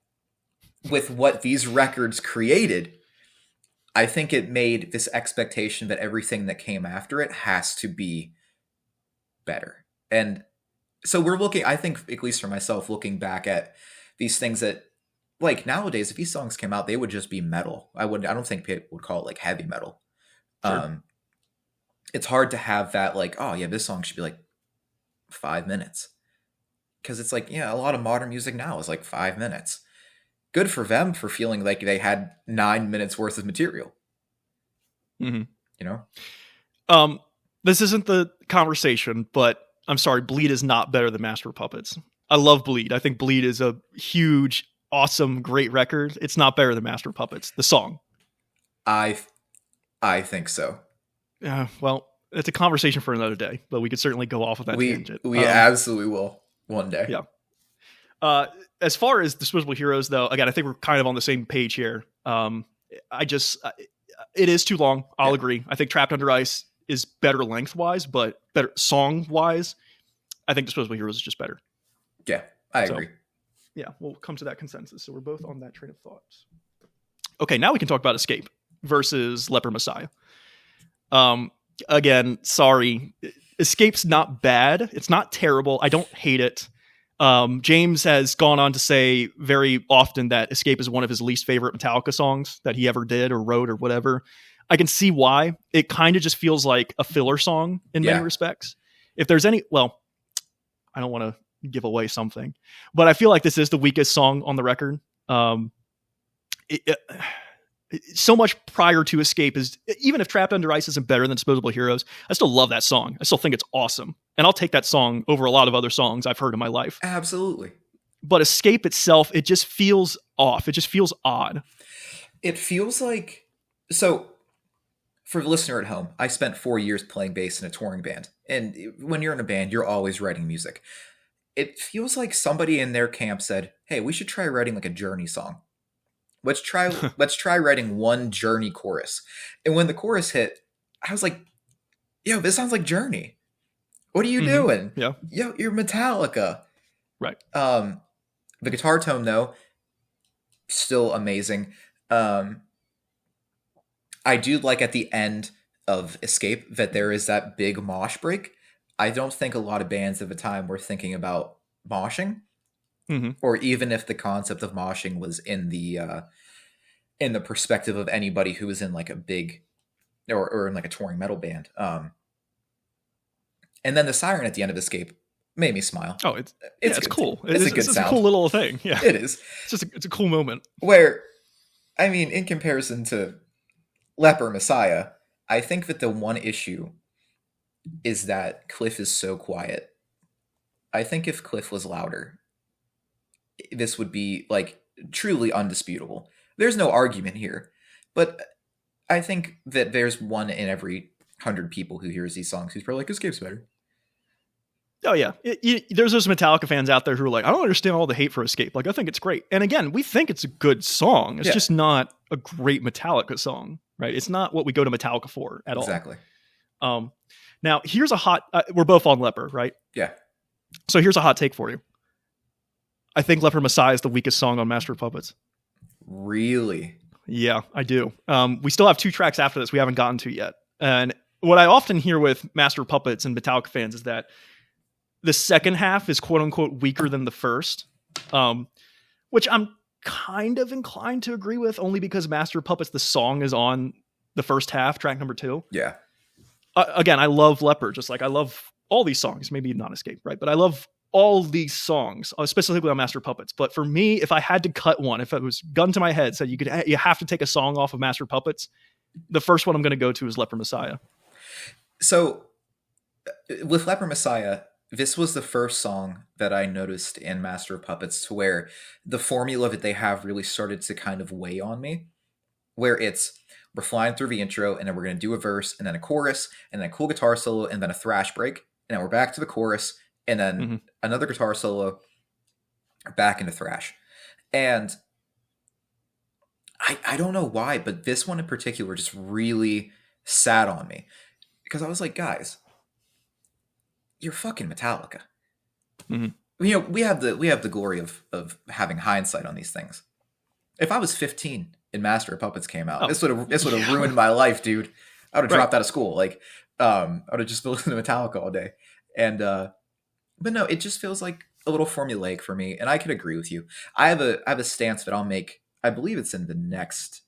B: with what these records created, I think it made this expectation that everything that came after it has to be better. And so we're looking, I think, at least for myself, looking back at these things that, like nowadays, if these songs came out, they would just be metal. I don't think people would call it like heavy metal.
A: Sure.
B: It's hard to have that like, oh yeah, this song should be like 5 minutes. Because it's like, yeah, a lot of modern music now is like 5 minutes. Good for them for feeling like they had 9 minutes worth of material.
A: Mm-hmm. This isn't the conversation, but I'm sorry, Bleed is not better than Master of Puppets. I love Bleed. I think Bleed is a huge, awesome, great record. It's not better than Master of Puppets, the song.
B: I think so.
A: Well, it's a conversation for another day, but we could certainly go off of that tangent.
B: We absolutely will one day.
A: Yeah. As far as Disposable Heroes, though, again, I think we're kind of on the same page here. It is too long. I'll agree. I think Trapped Under Ice is better lengthwise, but better song-wise. I think Disposable Heroes is just better.
B: Yeah, I agree.
A: Yeah, we'll come to that consensus. So we're both on that train of thoughts. Okay, now we can talk about Escape versus Leper Messiah. Again, sorry. Escape's not bad. It's not terrible. I don't hate it. James has gone on to say very often that Escape is one of his least favorite Metallica songs that he ever did or wrote or whatever. I can see why. It kind of just feels like a filler song in many respects. If there's any, well, I don't want to give away something, but I feel like this is the weakest song on the record. So much prior to Escape is, even if Trapped Under Ice isn't better than Disposable Heroes, I still love that song. I still think it's awesome. And I'll take that song over a lot of other songs I've heard in my life.
B: Absolutely.
A: But Escape itself, it just feels off. It just feels odd.
B: It feels like, so for the listener at home, I spent 4 years playing bass in a touring band. And when you're in a band, you're always writing music. It feels like somebody in their camp said, hey, we should try writing like a Journey song. Let's try writing one Journey chorus. And when the chorus hit, I was like, yo, this sounds like Journey. What are you doing?
A: Yeah.
B: Yo, you're Metallica.
A: Right.
B: The guitar tone, though, still amazing. I do like at the end of Escape that there is that big mosh break. I don't think a lot of bands at the time were thinking about moshing. Or even if the concept of moshing was in the perspective of anybody who was in like a big or in like a touring metal band. And then the siren at the end of Escape, made me smile.
A: Oh, it's
B: good.
A: cool.
B: It's a good
A: it's
B: sound.
A: a cool little thing. Yeah,
B: It is.
A: It's a cool moment.
B: Where, I mean, in comparison to Leper Messiah, I think that the one issue is that Cliff is so quiet. I think if Cliff was louder, this would be like truly undisputable. There's no argument here, but I think that there's one in every 100 people who hears these songs who's probably like, Escape's better.
A: Oh yeah, there's those Metallica fans out there who are like, I don't understand all the hate for Escape. Like, I think it's great. And again, we think it's a good song. It's just not a great Metallica song, right? It's not what we go to Metallica for at all.
B: Exactly.
A: Now here's a hot. We're both on Leper, right?
B: Yeah.
A: So here's a hot take for you. I think Leper Messiah is the weakest song on Master of Puppets.
B: Really?
A: Yeah, I do. We still have 2 tracks after this we haven't gotten to yet. And what I often hear with Master of Puppets and Metallica fans is that the second half is quote unquote weaker than the first, which I'm kind of inclined to agree with, only because Master of Puppets, the song is on the first half, track number 2.
B: Yeah.
A: Again, I love Leper, just like I love all these songs, maybe not Escape, right? But I love all these songs, specifically on Master of Puppets. But for me, if I had to cut one, if it was gun to my head, said you have to take a song off of Master of Puppets, the first one I'm going to go to is Leper Messiah.
B: So with Leper Messiah, this was the first song that I noticed in Master of Puppets to where the formula that they have really started to kind of weigh on me, where we're flying through the intro and then we're going to do a verse and then a chorus and then a cool guitar solo and then a thrash break. And then we're back to the chorus and then another guitar solo, back into thrash. And I don't know why, but this one in particular just really sat on me because I was like, guys, you're fucking Metallica. You know, we have the glory of having hindsight on these things. If I was 15 and Master of Puppets came out, this would have ruined my life, dude. I would have dropped out of school. Like, I would have just been listening to Metallica all day. And but no, it just feels like a little formulaic for me, and I could agree with you. I have a stance that I'll make. I believe it's in the next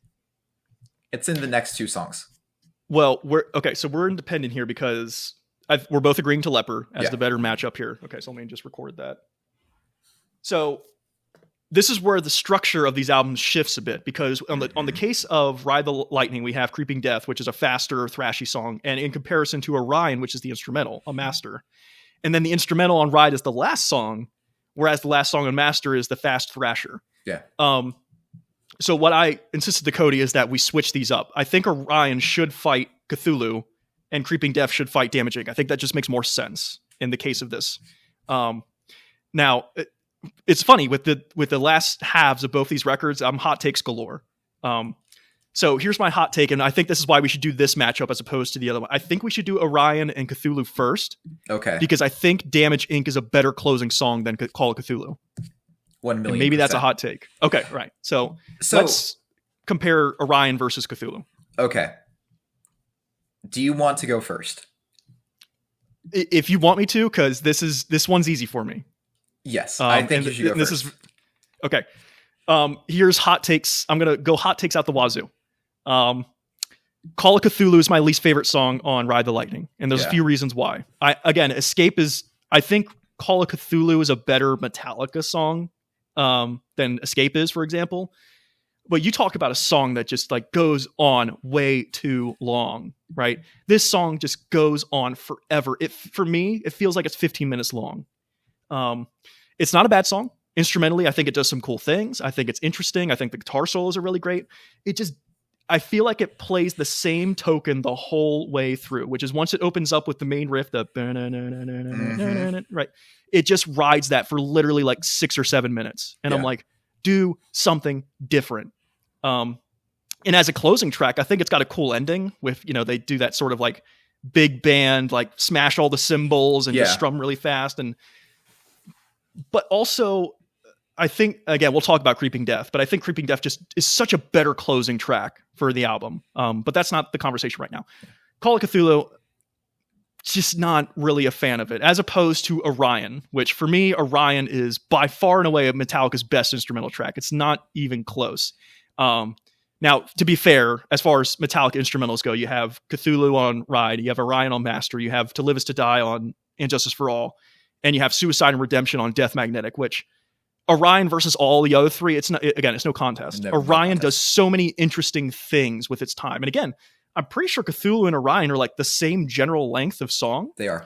B: 2 songs.
A: Well, so we're independent here because we're both agreeing to Leper as the better matchup here. Okay, so let me just record that. So this is where the structure of these albums shifts a bit, because on the case of Ride the Lightning, we have Creeping Death, which is a faster, thrashy song, and in comparison to Orion, which is the instrumental, a master. And then the instrumental on Ride is the last song, whereas the last song on Master is the fast thrasher.
B: Yeah.
A: So what I insisted to Cody is that we switch these up. I think Orion should fight Cthulhu, and Creeping Death should fight Damaging. I think that just makes more sense in the case of this. Now, it's funny with the last halves of both these records. I'm hot takes galore. So here's my hot take, and I think this is why we should do this matchup as opposed to the other one. I think we should do Orion and Cthulhu first.
B: Okay.
A: Because I think Damage Inc. is a better closing song than Call of Cthulhu.
B: 1 million.
A: And maybe that's a hot take. Okay, right. So let's compare Orion versus Cthulhu.
B: Okay. Do you want to go first?
A: If you want me to, because this one's easy for me.
B: Yes, I think you should go first.
A: Okay. Here's hot takes. I'm gonna go hot takes out the wazoo. Call of Cthulhu is my least favorite song on Ride the Lightning, and there's a few reasons why. Escape is. I think Call of Cthulhu is a better Metallica song than Escape is, for example. But you talk about a song that just like goes on way too long, right? This song just goes on forever. For me, it feels like it's 15 minutes long. It's not a bad song. Instrumentally, I think it does some cool things. I think it's interesting. I think the guitar solos are really great. I feel like it plays the same token the whole way through, which is once it opens up with the main riff, right? It just rides that for literally like 6 or 7 minutes. And I'm like, do something different. And as a closing track, I think it's got a cool ending with, they do that sort of like big band, like smash all the cymbals and just strum really fast. But also, I think, again, we'll talk about Creeping Death, but I think Creeping Death just is such a better closing track for the album. But that's not the conversation right now. Call of Cthulhu, just not really a fan of it, as opposed to Orion, which for me, Orion is by far and away Metallica's best instrumental track. It's not even close. Now, to be fair, as far as Metallica instrumentals go, you have Cthulhu on Ride, you have Orion on Master, you have To Live Is To Die on And Justice for All, and you have Suicide and Redemption on Death Magnetic, which Orion versus all the other three, it's no contest.
B: No
A: Orion
B: contest.
A: does so many interesting things with its time. And again, I'm pretty sure Cthulhu and Orion are like the same general length of song.
B: They are.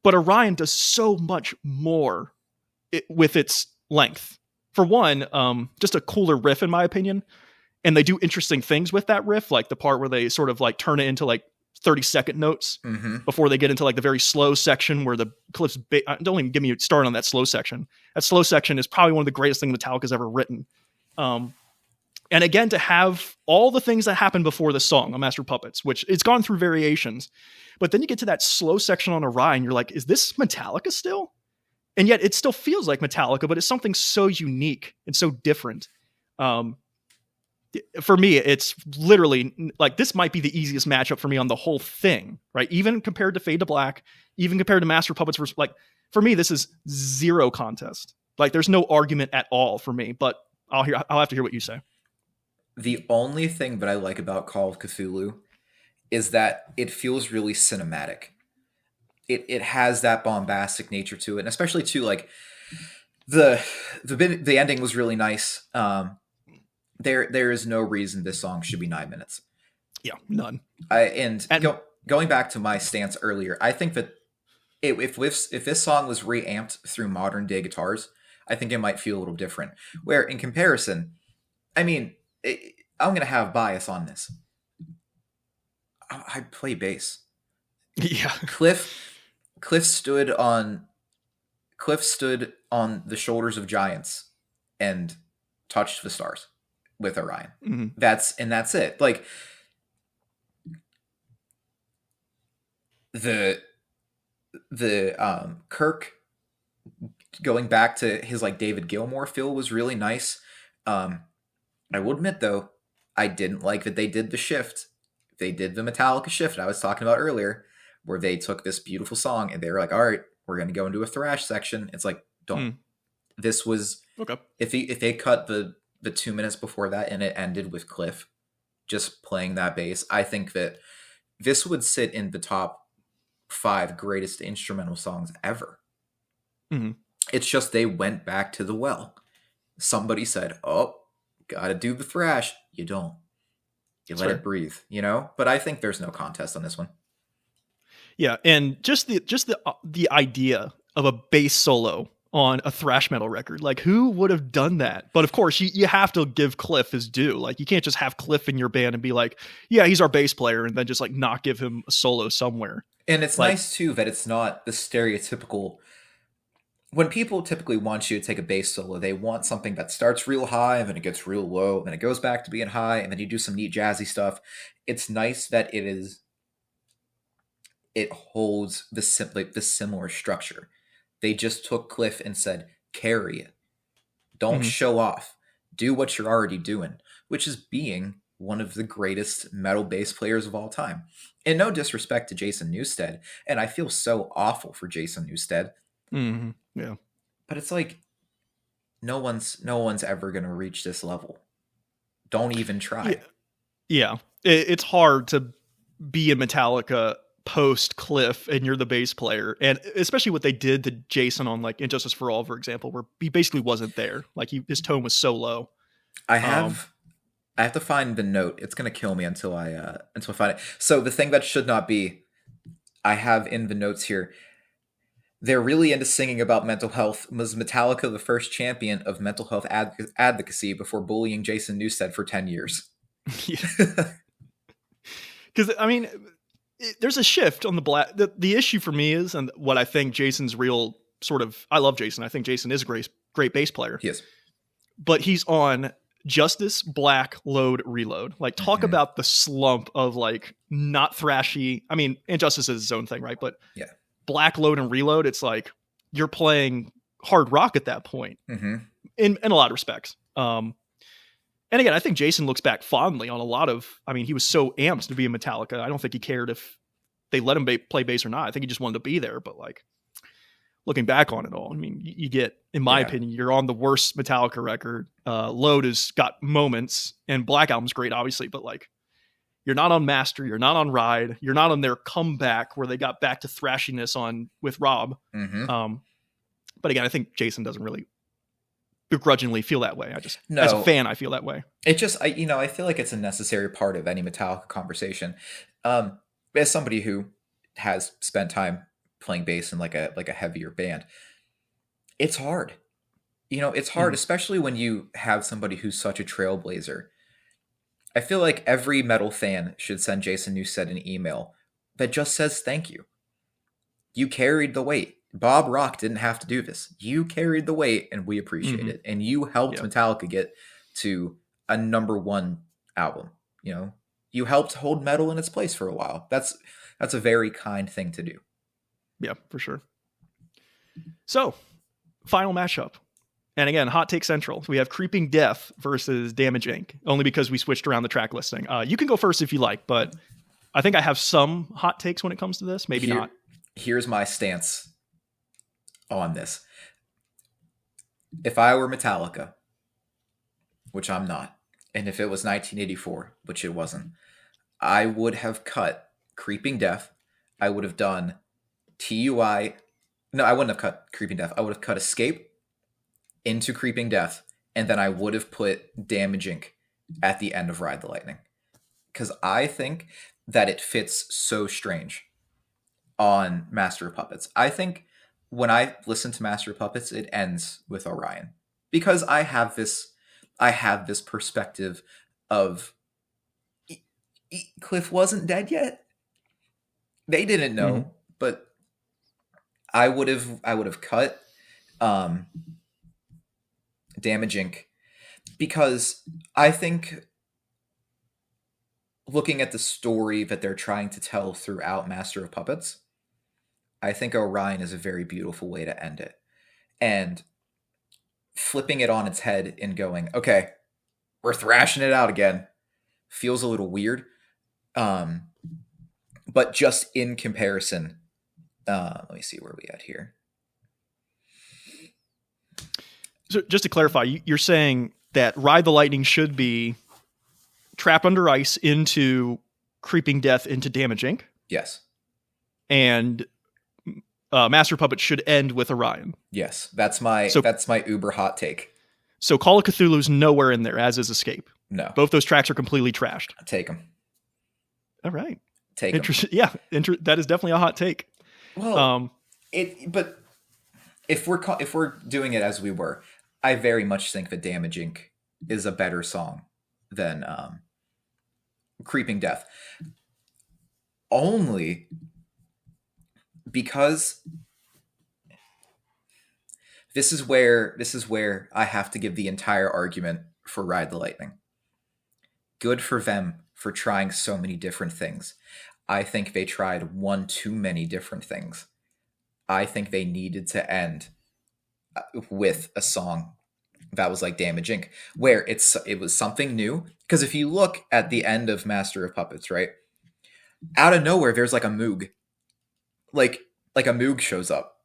A: But Orion does so much more with its length. For one, just a cooler riff, in my opinion. And they do interesting things with that riff, like the part where they sort of like turn it into like 30-second notes before they get into like the very slow section where the cliffs. Don't even get me started on that slow section. That slow section is probably one of the greatest things Metallica's ever written. And again, to have all the things that happened before the song on Master of Puppets, which it's gone through variations, but then you get to that slow section on Orion, you're like, is this Metallica still? And yet it still feels like Metallica, but it's something so unique and so different. For me, it's literally like this might be the easiest matchup for me on the whole thing, right? Even compared to Fade to Black, even compared to Master of Puppets, like for me, this is zero contest. Like there's no argument at all for me, but I'll have to hear what you say.
B: The only thing that I like about Call of Cthulhu is that it feels really cinematic. It has that bombastic nature to it, and especially too like the ending was really nice. There is no reason this song should be 9 minutes.
A: Yeah, none.
B: Going back to my stance earlier, I think that if this song was reamped through modern day guitars, I think it might feel a little different. Where in comparison, I mean, I'm gonna have bias on this. I play bass.
A: Yeah,
B: Cliff stood on the shoulders of giants and touched the stars with Orion.
A: Mm-hmm.
B: That's it. Like the Kirk going back to his like David Gilmour feel was really nice. I will admit though, I didn't like that they did the shift. They did the Metallica shift I was talking about earlier, where they took this beautiful song and they were like, all right, we're going to go into a thrash section. It's like, don't. This was
A: okay.
B: If they cut the 2 minutes before that and it ended with Cliff just playing that bass, I think that this would sit in the top 5 greatest instrumental songs ever.
A: Mm-hmm.
B: It's just they went back to the well. Somebody said, oh, gotta do the thrash. You don't. You let it breathe, you know? But I think there's no contest on this one.
A: Yeah, and just the idea of a bass solo on a thrash metal record, like who would have done that? But of course, you have to give Cliff his due. Like you can't just have Cliff in your band and be like, yeah, he's our bass player, and then just like not give him a solo somewhere.
B: And it's like, nice too that it's not the stereotypical. When people typically want you to take a bass solo, they want something that starts real high and then it gets real low, and then it goes back to being high, and then you do some neat jazzy stuff. It's nice that it holds the similar structure. They just took Cliff and said, carry it. Don't show off. Do what you're already doing, which is being one of the greatest metal bass players of all time. And no disrespect to Jason Newsted, and I feel so awful for Jason Newsted.
A: Mm-hmm. Yeah.
B: But it's like no one's ever going to reach this level. Don't even try.
A: Yeah. It's hard to be in Metallica post Cliff and you're the bass player, and especially what they did to Jason on like Injustice for All, for example, where he basically wasn't there. Like his tone was so low.
B: I have to find the note. It's going to kill me until I find it. So the thing that should not be, I have in the notes here, they're really into singing about mental health. Was Metallica the first champion of mental health advocacy before bullying Jason Newsted for 10 years?
A: Because, I mean, there's a shift on the black. The issue for me is, and what I think Jason's real sort of, I love Jason. I think Jason is a great bass player.
B: He is.
A: But he's on Justice, Black, Load, Reload. Like, talk about the slump of, like, not thrashy. I mean, Injustice is his own thing, right? But
B: yeah.
A: Black, Load, and Reload, it's like you're playing hard rock at that point in a lot of respects. And again, I think Jason looks back fondly on a lot of, I mean, he was so amped to be in Metallica. I don't think he cared if they let him play bass or not. I think he just wanted to be there. But like looking back on it all, I mean, you get, in my opinion, you're on the worst Metallica record. Load has got moments, and Black Album's great, obviously, but like you're not on Master, you're not on Ride, you're not on their comeback where they got back to thrashiness with Rob. But again, I think Jason doesn't really begrudgingly feel that way.
B: No.
A: As a fan, I feel that way.
B: It just, I feel like it's a necessary part of any Metallica conversation. As somebody who has spent time playing bass in like a heavier band, it's hard. It's hard, especially when you have somebody who's such a trailblazer. I feel like every metal fan should send Jason Newsted an email that just says thank you. You carried the weight. Bob Rock didn't have to do this. You carried the weight, and we appreciate it. And you helped Metallica get to a #1 album. You helped hold metal in its place for a while. That's a very kind thing to do.
A: Yeah, for sure. So, final matchup. And again, Hot Take Central. We have Creeping Death versus Damage Inc. Only because we switched around the track listing. You can go first if you like, but I think I have some hot takes when it comes to this. Maybe not.
B: Here's my stance on this. If I were Metallica, which I'm not, and if it was 1984, which it wasn't, I would have cut Creeping Death. I would have done TUI. No, I wouldn't have cut Creeping Death. I would have cut Escape into Creeping Death, and then I would have put Damage Inc. at the end of Ride the Lightning. Because I think that it fits so strange on Master of Puppets. I think when I listen to Master of Puppets, it ends with Orion. Because I have this perspective of Cliff wasn't dead yet. They didn't know, but I would have cut Damage Inc. because I think looking at the story that they're trying to tell throughout Master of Puppets, I think Orion is a very beautiful way to end it. And flipping it on its head and going, okay, we're thrashing it out again, feels a little weird. But just in comparison, let me see where we at here.
A: So just to clarify, you're saying that Ride the Lightning should be Trapped Under Ice into Creeping Death into Damage Inc.
B: Yes.
A: And Master Puppet should end with Orion.
B: Yes, that's my uber hot take.
A: So Call of Cthulhu's nowhere in there, as is Escape.
B: No.
A: Both those tracks are completely trashed.
B: Take them.
A: All right.
B: Take them.
A: Yeah, that is definitely a hot take.
B: Well, but if we're doing it as we were, I very much think that Damage Inc. is a better song than Creeping Death. Only because this is where I have to give the entire argument for Ride the Lightning. Good for them for trying so many different things. I think they tried one too many different things. I think they needed to end with a song that was like Damage Inc., where it was something new. Because if you look at the end of Master of Puppets, right, out of nowhere there's like a Moog, like a Moog shows up,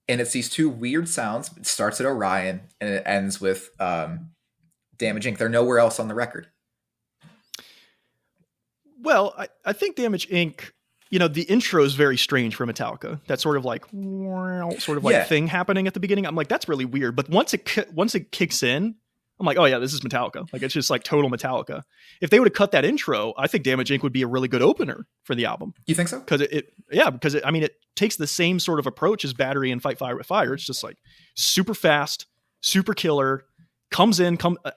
B: and it's these two weird sounds. It starts at Orion and it ends with Damage Inc. They're nowhere else on the record.
A: Well, I think Damage Inc., the intro is very strange for Metallica. That sort of like thing happening at the beginning. I'm like, that's really weird. But once it kicks in, I'm like, oh yeah, this is Metallica. Like, it's just like total Metallica. If they would have cut that intro, I think Damage Inc. would be a really good opener for the album.
B: You think so?
A: Because it takes the same sort of approach as Battery and Fight Fire with Fire. It's just like super fast, super killer, comes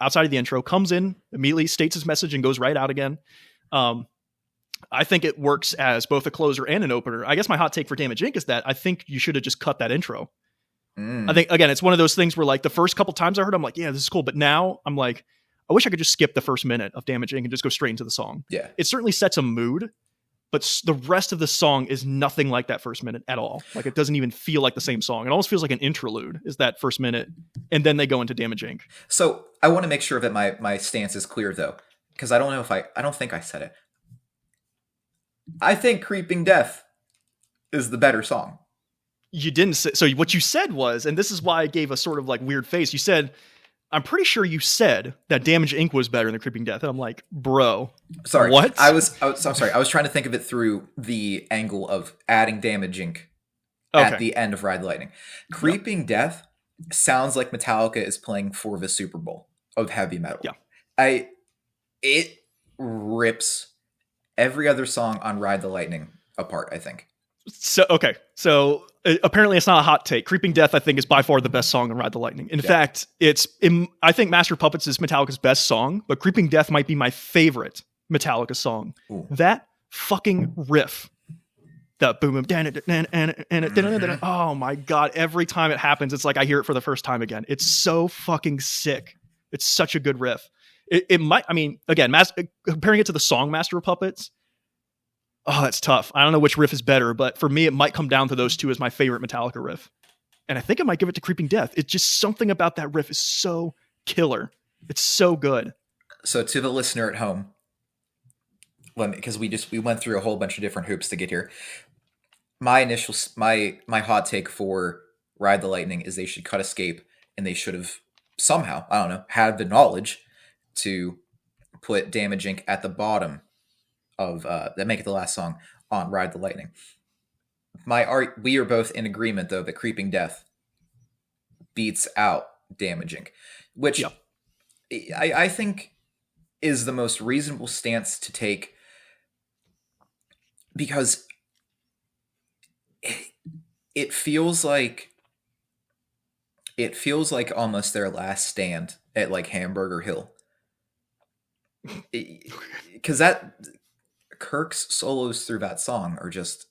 A: outside of the intro, comes in, immediately states his message and goes right out again. I think it works as both a closer and an opener. I guess my hot take for Damage Inc. is that I think you should have just cut that intro. I think, again, it's one of those things where like the first couple times I heard, I'm like, yeah, this is cool. But now I'm like, I wish I could just skip the first minute of Damage Inc. and just go straight into the song.
B: Yeah.
A: It certainly sets a mood, but the rest of the song is nothing like that first minute at all. Like, it doesn't even feel like the same song. It almost feels like an interlude is that first minute. And then they go into Damage Inc.
B: So I want to make sure that my stance is clear though, because I don't think I said it. I think Creeping Death is the better song.
A: You didn't say, so what you said was, and this is why I gave a sort of like weird face. You said, I'm pretty sure you said that Damage Inc. was better than Creeping Death. And I'm like, bro,
B: sorry.
A: What?
B: I'm sorry. I was trying to think of it through the angle of adding Damage Inc. at
A: Okay.
B: the end of Ride the Lightning.
A: Yep.
B: Creeping Death sounds like Metallica is playing for the Super Bowl of heavy metal.
A: Yeah.
B: It rips every other song on Ride the Lightning apart, I think.
A: So okay, so apparently it's not a hot take. Creeping Death, I think, is by far the best song on Ride the Lightning. In fact, I think Master of Puppets is Metallica's best song, but Creeping Death might be my favorite Metallica song.
B: Ooh.
A: That fucking riff, that boom, boom, oh my god! Every time it happens, it's like I hear it for the first time again. It's so fucking sick. It's such a good riff. It might, I mean, again, comparing it to the song Master of Puppets. Oh, that's tough. I don't know which riff is better, but for me, it might come down to those two as my favorite Metallica riff. And I think I might give it to Creeping Death. It's just something about that riff is so killer. It's so good.
B: So to the listener at home, because we went through a whole bunch of different hoops to get here. My hot take for Ride the Lightning is they should cut Escape, and they should have somehow, I don't know, had the knowledge to put Damage Inc. at the bottom of that make it the last song on Ride the Lightning. We are both in agreement though that Creeping Death beats out Damage Inc., which I think is the most reasonable stance to take, because it feels like almost their last stand at like Hamburger Hill, because that Kirk's solos through that song are just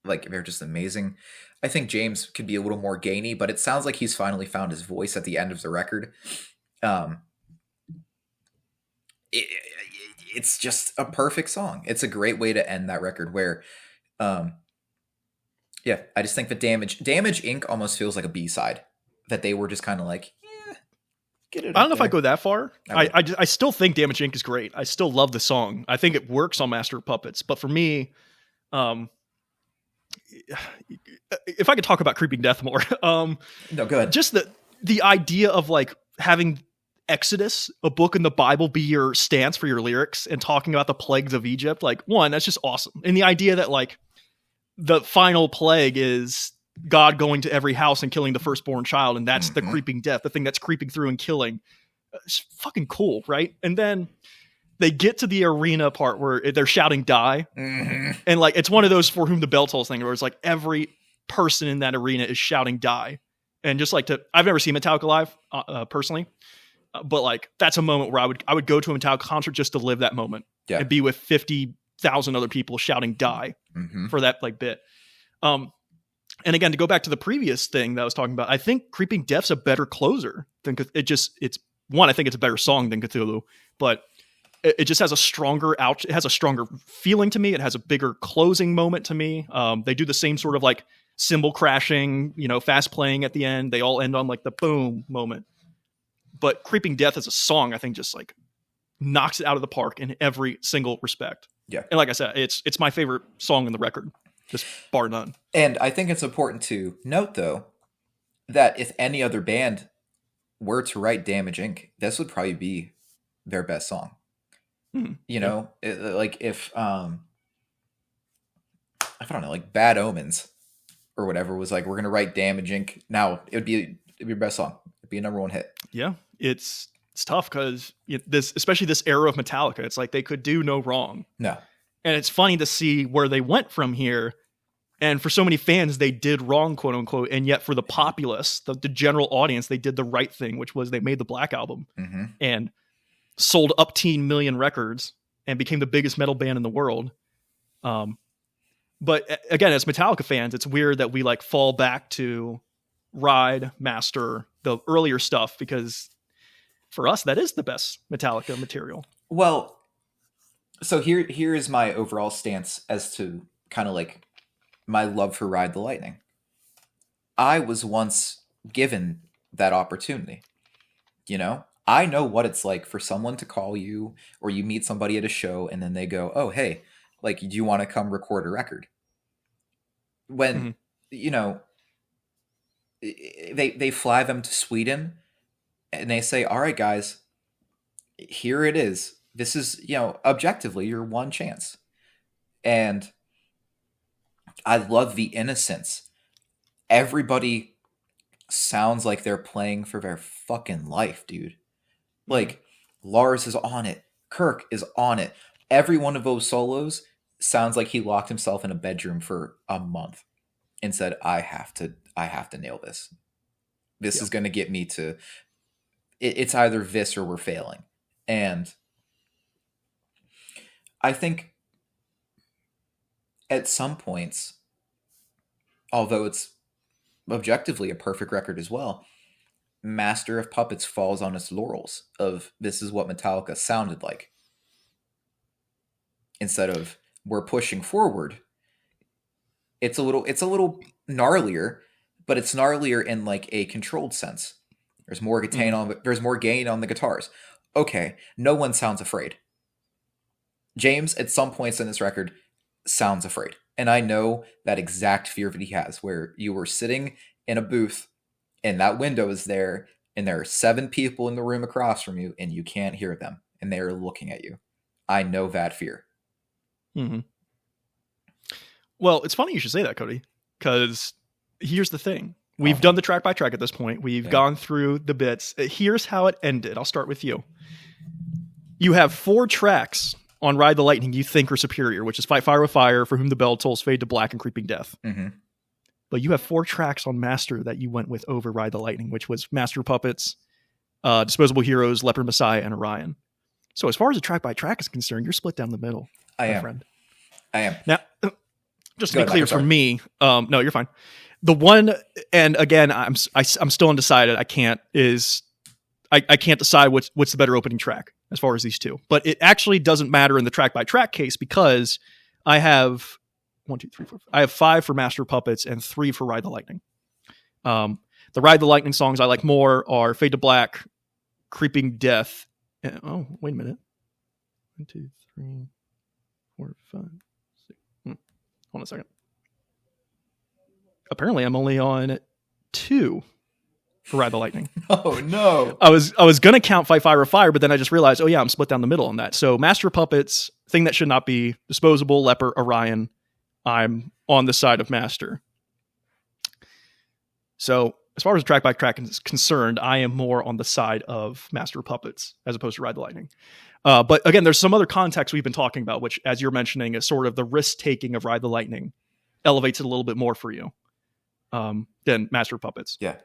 B: like, they're just amazing. I think James could be a little more gainy, but it sounds like he's finally found his voice at the end of the record. It's just a perfect song. It's a great way to end that record where, I just think that Damage Inc. almost feels like a B-side that they were just kind of like,
A: get it. I don't know if I go that far. I still think Damage Inc. is great. I still love the song. I think it works on Master of Puppets. But for me, if I could talk about Creeping Death more,
B: no, go ahead.
A: Just the idea of like having Exodus, a book in the Bible, be your stance for your lyrics and talking about the plagues of Egypt. Like, one, that's just awesome. And the idea that like the final plague is God going to every house and killing the firstborn child, and that's the creeping death, the thing that's creeping through and killing. It's fucking cool, right? And then they get to the arena part where they're shouting "die," and like it's one of those For Whom the Bell Tolls thing where it's like every person in that arena is shouting "die," and just like I've never seen Metallica live personally, but like that's a moment where I would go to a Metallica concert just to live that moment and be with 50,000 other people shouting "die" for that like bit. And again, to go back to the previous thing that I was talking about, I think Creeping Death's a better closer than it's one. I think it's a better song than Cthulhu, but it just has a stronger it has a stronger feeling to me. It has a bigger closing moment to me. They do the same sort of like cymbal crashing, fast playing at the end. They all end on like the boom moment. But Creeping Death as a song, I think just like knocks it out of the park in every single respect.
B: Yeah.
A: And like I said, it's my favorite song in the record. Just bar none.
B: And I think it's important to note, though, that if any other band were to write Damage Inc., this would probably be their best song. Like if, I don't know, like Bad Omens or whatever was like, we're going to write Damage Inc. Now, it'd be your best song. It'd be a number one hit.
A: Yeah, it's tough because especially this era of Metallica, it's like they could do no wrong.
B: No.
A: And it's funny to see where they went from here. And for so many fans, they did wrong, quote unquote. And yet for the populace, the general audience, they did the right thing, which was they made the Black Album and sold up teen million records and became the biggest metal band in the world. But again, as Metallica fans, it's weird that we like fall back to Ride, Master, the earlier stuff, because for us, that is the best Metallica material.
B: Well, so here is my overall stance as to kind of like my love for Ride the Lightning. I was once given that opportunity. I know what it's like for someone to call you, or you meet somebody at a show and then they go, "Oh, hey, like, do you want to come record a record?" When, they fly them to Sweden and they say, "All right, guys, here it is. This is, objectively your one chance." And I love the innocence everybody sounds like they're playing for their fucking life, dude. Like, Lars is on it. Kirk is on it. Every one of those solos sounds like he locked himself in a bedroom for a month and said, I have to nail this. This is going to get me to, it's either this or we're failing. And I think at some points, although it's objectively a perfect record as well, Master of Puppets falls on its laurels of this is what Metallica sounded like. Instead of we're pushing forward, it's a little gnarlier, but it's gnarlier in like a controlled sense. There's more gain on the guitars. Okay, no one sounds afraid. James, at some points in this record, sounds afraid. And I know that exact fear that he has, where you were sitting in a booth and that window is there, and there are 7 people in the room across from you, and you can't hear them, and they're looking at you. I know that fear.
A: Mm-hmm. Well, it's funny you should say that, Cody, because here's the thing. We've done the track by track at this point. We've gone through the bits. Here's how it ended. I'll start with you. You have 4 tracks on Ride the Lightning you think are superior, which is Fight Fire with Fire, For Whom the Bell Tolls, Fade to Black, and Creeping Death.
B: Mm-hmm.
A: But you have 4 tracks on Master that you went with over Ride the Lightning, which was Master of Puppets, Disposable Heroes, Leopard Messiah, and Orion. So as far as a track by track is concerned, you're split down the middle, my friend.
B: I am.
A: Now, just to be clear for me, no, you're fine. The one, and again, I'm still undecided. I can't decide what's the better opening track as far as these two. But it actually doesn't matter in the track by track case because I have 1, 2, 3, 4. I have 5 for Master of Puppets and 3 for Ride the Lightning. The Ride the Lightning songs I like more are Fade to Black, Creeping Death. And, oh, wait a minute. 1, 2, 3, 4, 5, 6. Hold on a second. Apparently, I'm only on 2 for Ride the Lightning.
B: Oh no!
A: I was gonna count Fight Fire with Fire, but then I just realized, oh yeah, I'm split down the middle on that. So Master of Puppets, thing that should not be Disposable, Leper, Orion. I'm on the side of Master. So as far as track by track is concerned, I am more on the side of Master of Puppets as opposed to Ride the Lightning. But again, there's some other context we've been talking about, which, as you're mentioning, is sort of the risk taking of Ride the Lightning elevates it a little bit more for you than Master of Puppets.
B: Yeah.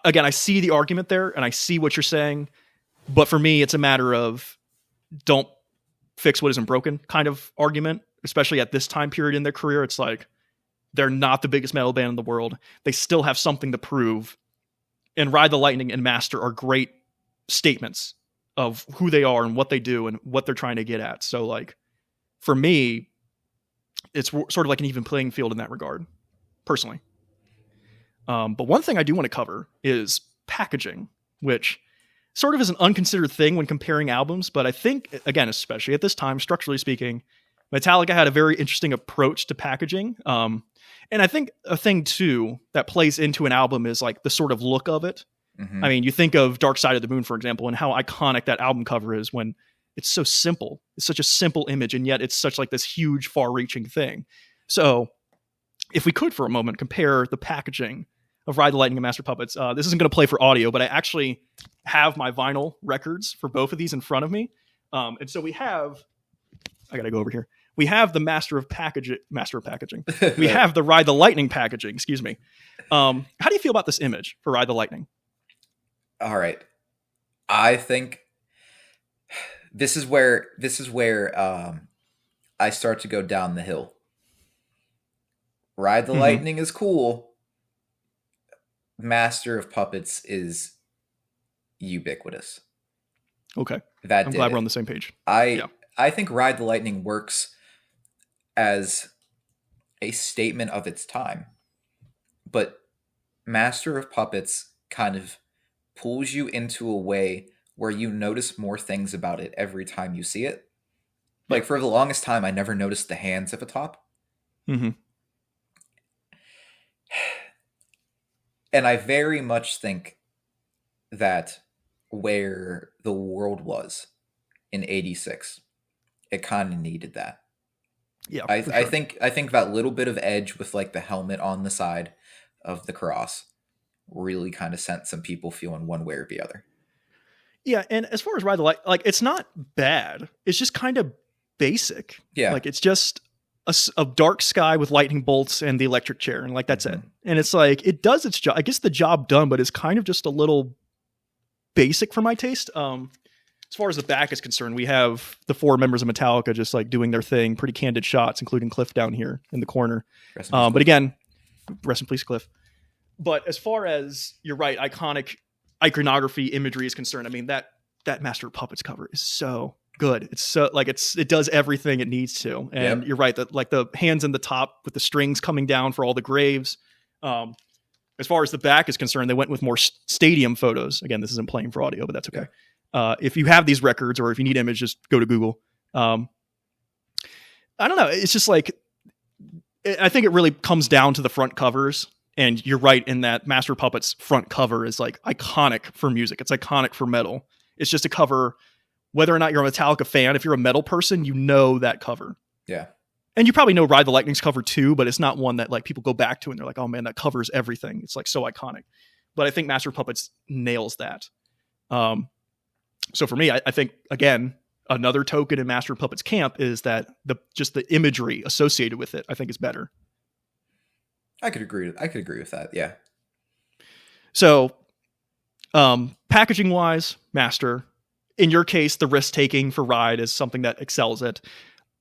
A: Again, I see the argument there and I see what you're saying, but for me, it's a matter of don't fix what isn't broken kind of argument, especially at this time period in their career. It's like they're not the biggest metal band in the world. They still have something to prove. And Ride the Lightning and Master are great statements of who they are and what they do and what they're trying to get at. So like, for me, it's sort of like an even playing field in that regard, personally. But one thing I do want to cover is packaging, which sort of is an unconsidered thing when comparing albums. But I think, again, especially at this time, structurally speaking, Metallica had a very interesting approach to packaging. And I think a thing, too, that plays into an album is like the sort of look of it. Mm-hmm. I mean, you think of Dark Side of the Moon, for example, and how iconic that album cover is when it's so simple. It's such a simple image, and yet it's such like this huge, far-reaching thing. So if we could, for a moment, compare the packaging of Ride the Lightning and Master Puppets. This isn't going to play for audio, but I actually have my vinyl records for both of these in front of me. And so we have, I got to go over here. We have the Master of Packaging. We have the Ride the Lightning packaging, excuse me. How do you feel about this image for Ride the Lightning?
B: All right. I think this is where I start to go down the hill. Ride the Lightning is cool. Master of Puppets is ubiquitous.
A: Okay. I'm glad we're on the same page.
B: I think Ride the Lightning works as a statement of its time. But Master of Puppets kind of pulls you into a way where you notice more things about it every time you see it. Like, for the longest time, I never noticed the hands at the top.
A: Mm-hmm.
B: And I very much think that where the world was in 86, it kind of needed that.
A: Yeah,
B: I
A: for
B: I
A: sure.
B: think I think that little bit of edge with like the helmet on the side of the cross really kind of sent some people feeling one way or the other.
A: Yeah, and as far as Ride the Light, like it's not bad. It's just kind of basic.
B: Yeah.
A: Like it's just a dark sky with lightning bolts and the electric chair, and like that's it.
B: Hmm.
A: And it's like it does its job. I guess the job done, but it's kind of just a little basic for my taste. As far as the back is concerned, we have the four members of Metallica just like doing their thing, pretty candid shots, including Cliff down here in the corner.
B: Rest in peace,
A: But
B: Cliff.
A: again, rest in peace, Cliff. But as far as you're right, iconic iconography imagery is concerned, I mean that Master of Puppets cover is so good. It's so like it does everything it needs to. And
B: Yep.
A: you're right that like the hands in the top with the strings coming down for all the graves. As far as the back is concerned, they went with more stadium photos. Again, this isn't playing for audio, but that's okay. If you have these records or if you need images, just go to Google. I don't know. It's just like I think it really comes down to the front covers. And you're right in that Master of Puppets front cover is like iconic for music. It's iconic for metal. It's just a cover, whether or not you're a Metallica fan, if you're a metal person, you know that cover.
B: Yeah.
A: And you probably know Ride the Lightning's cover too, but it's not one that like people go back to and they're like, oh man, that covers everything. It's like so iconic. But I think Master of Puppets nails that. So for me, I think, again, another token in Master of Puppets camp is that the imagery associated with it, I think is better.
B: I could agree with that. Yeah.
A: So, packaging wise, Master. In your case, the risk taking for Ride is something that excels it.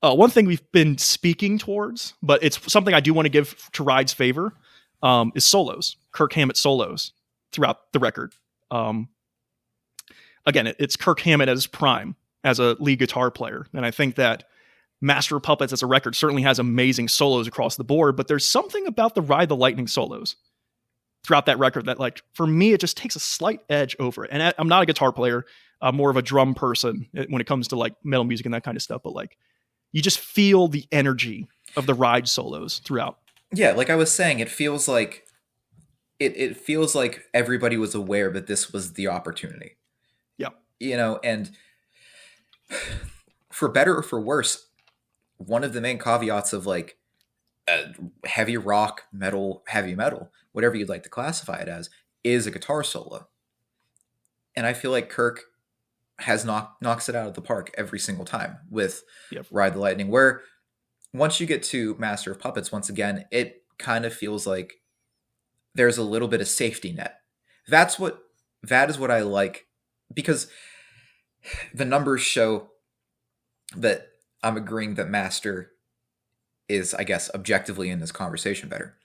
A: One thing we've been speaking towards, but it's something I do want to give to Ride's favor, is solos. Kirk Hammett solos throughout the record. Again, it's Kirk Hammett at his prime as a lead guitar player, and I think that Master of Puppets as a record certainly has amazing solos across the board, but there's something about the Ride the Lightning solos throughout that record that, like, for me, it just takes a slight edge over it. And I'm not a guitar player. I'm more of a drum person when it comes to like metal music and that kind of stuff. But like, you just feel the energy of the Ride solos throughout.
B: Yeah, like I was saying, it feels like it feels like everybody was aware that this was the opportunity.
A: Yeah.
B: And for better or for worse, one of the main caveats of like heavy rock, metal, heavy metal, whatever you'd like to classify it as, is a guitar solo. And I feel like Kirk has knocks it out of the park every single time with Ride the Lightning, where once you get to Master of Puppets, once again, it kind of feels like there's a little bit of safety net. That is what I like, because the numbers show that I'm agreeing that Master is, I guess, objectively in this conversation better.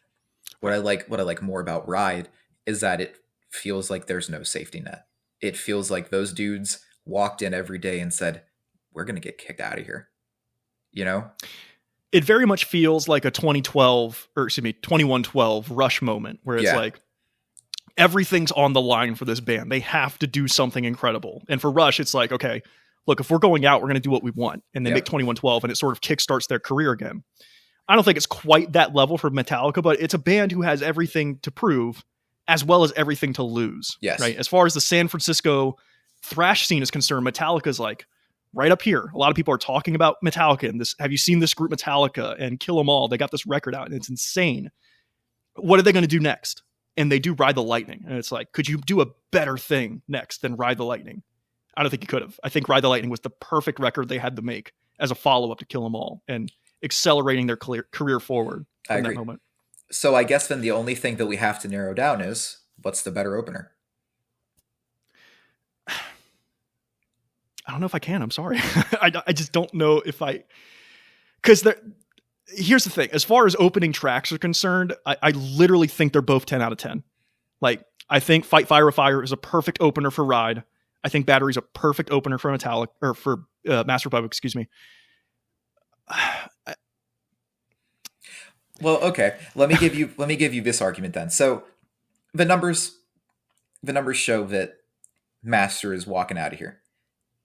B: What I like more about Ride is that it feels like there's no safety net. It feels like those dudes walked in every day and said, we're going to get kicked out of here.
A: It very much feels like a 2112 Rush moment where it's like everything's on the line for this band. They have to do something incredible. And for Rush, it's like, okay, look, if we're going out, we're going to do what we want. And they make 2112 and it sort of kickstarts their career again. I don't think it's quite that level for Metallica, but it's a band who has everything to prove as well as everything to lose.
B: Yes.
A: Right. As far as the San Francisco thrash scene is concerned, Metallica's like right up here. A lot of people are talking about Metallica and this. Have you seen this group Metallica and Kill 'Em All? They got this record out and it's insane. What are they going to do next? And they do Ride the Lightning. And it's like, could you do a better thing next than Ride the Lightning? I don't think you could have. I think Ride the Lightning was the perfect record they had to make as a follow-up to Kill 'Em All and accelerating their career forward from that moment.
B: So I guess then the only thing that we have to narrow down is, what's the better opener?
A: I don't know if I can. I'm sorry. I just don't know if I... Because here's the thing. As far as opening tracks are concerned, I literally think they're both 10 out of 10. Like, I think Fight Fire with Fire is a perfect opener for Ride. I think Battery's a perfect opener for Metallica, or for Master of Puppets, excuse me.
B: Well, okay. Let me give you this argument then. So the numbers show that Master is walking out of here,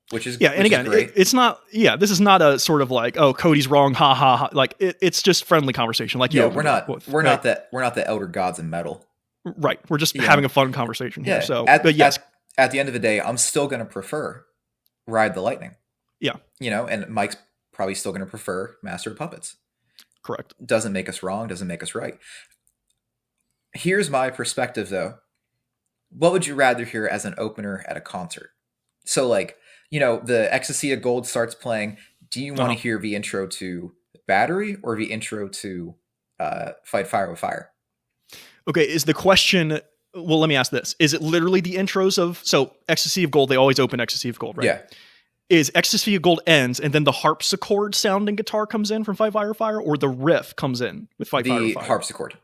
B: which is
A: and again, it's not. Yeah, this is not a sort of like, oh, Cody's wrong, ha ha ha. Like it's just friendly conversation. Like
B: we're not the elder gods in metal,
A: right? We're just having a fun conversation here. So,
B: but
A: yes,
B: at the end of the day, I'm still going to prefer Ride the Lightning.
A: Yeah,
B: and Mike's probably still going to prefer Master of Puppets.
A: Correct.
B: Doesn't make us wrong, doesn't make us right. Here's my perspective, though. What would you rather hear as an opener at a concert? So, like, the Ecstasy of Gold starts playing. Do you want to hear the intro to Battery or the intro to Fight Fire with Fire?
A: Okay, is the question... Well, let me ask this. Is it literally the intros of... So, Ecstasy of Gold, they always open Ecstasy of Gold, right?
B: Yeah.
A: Is Ecstasy of Gold ends, and then the harpsichord sounding guitar comes in from Fight Fire with Fire, or the riff comes in with Fight Fire with Fire?
B: The harpsichord.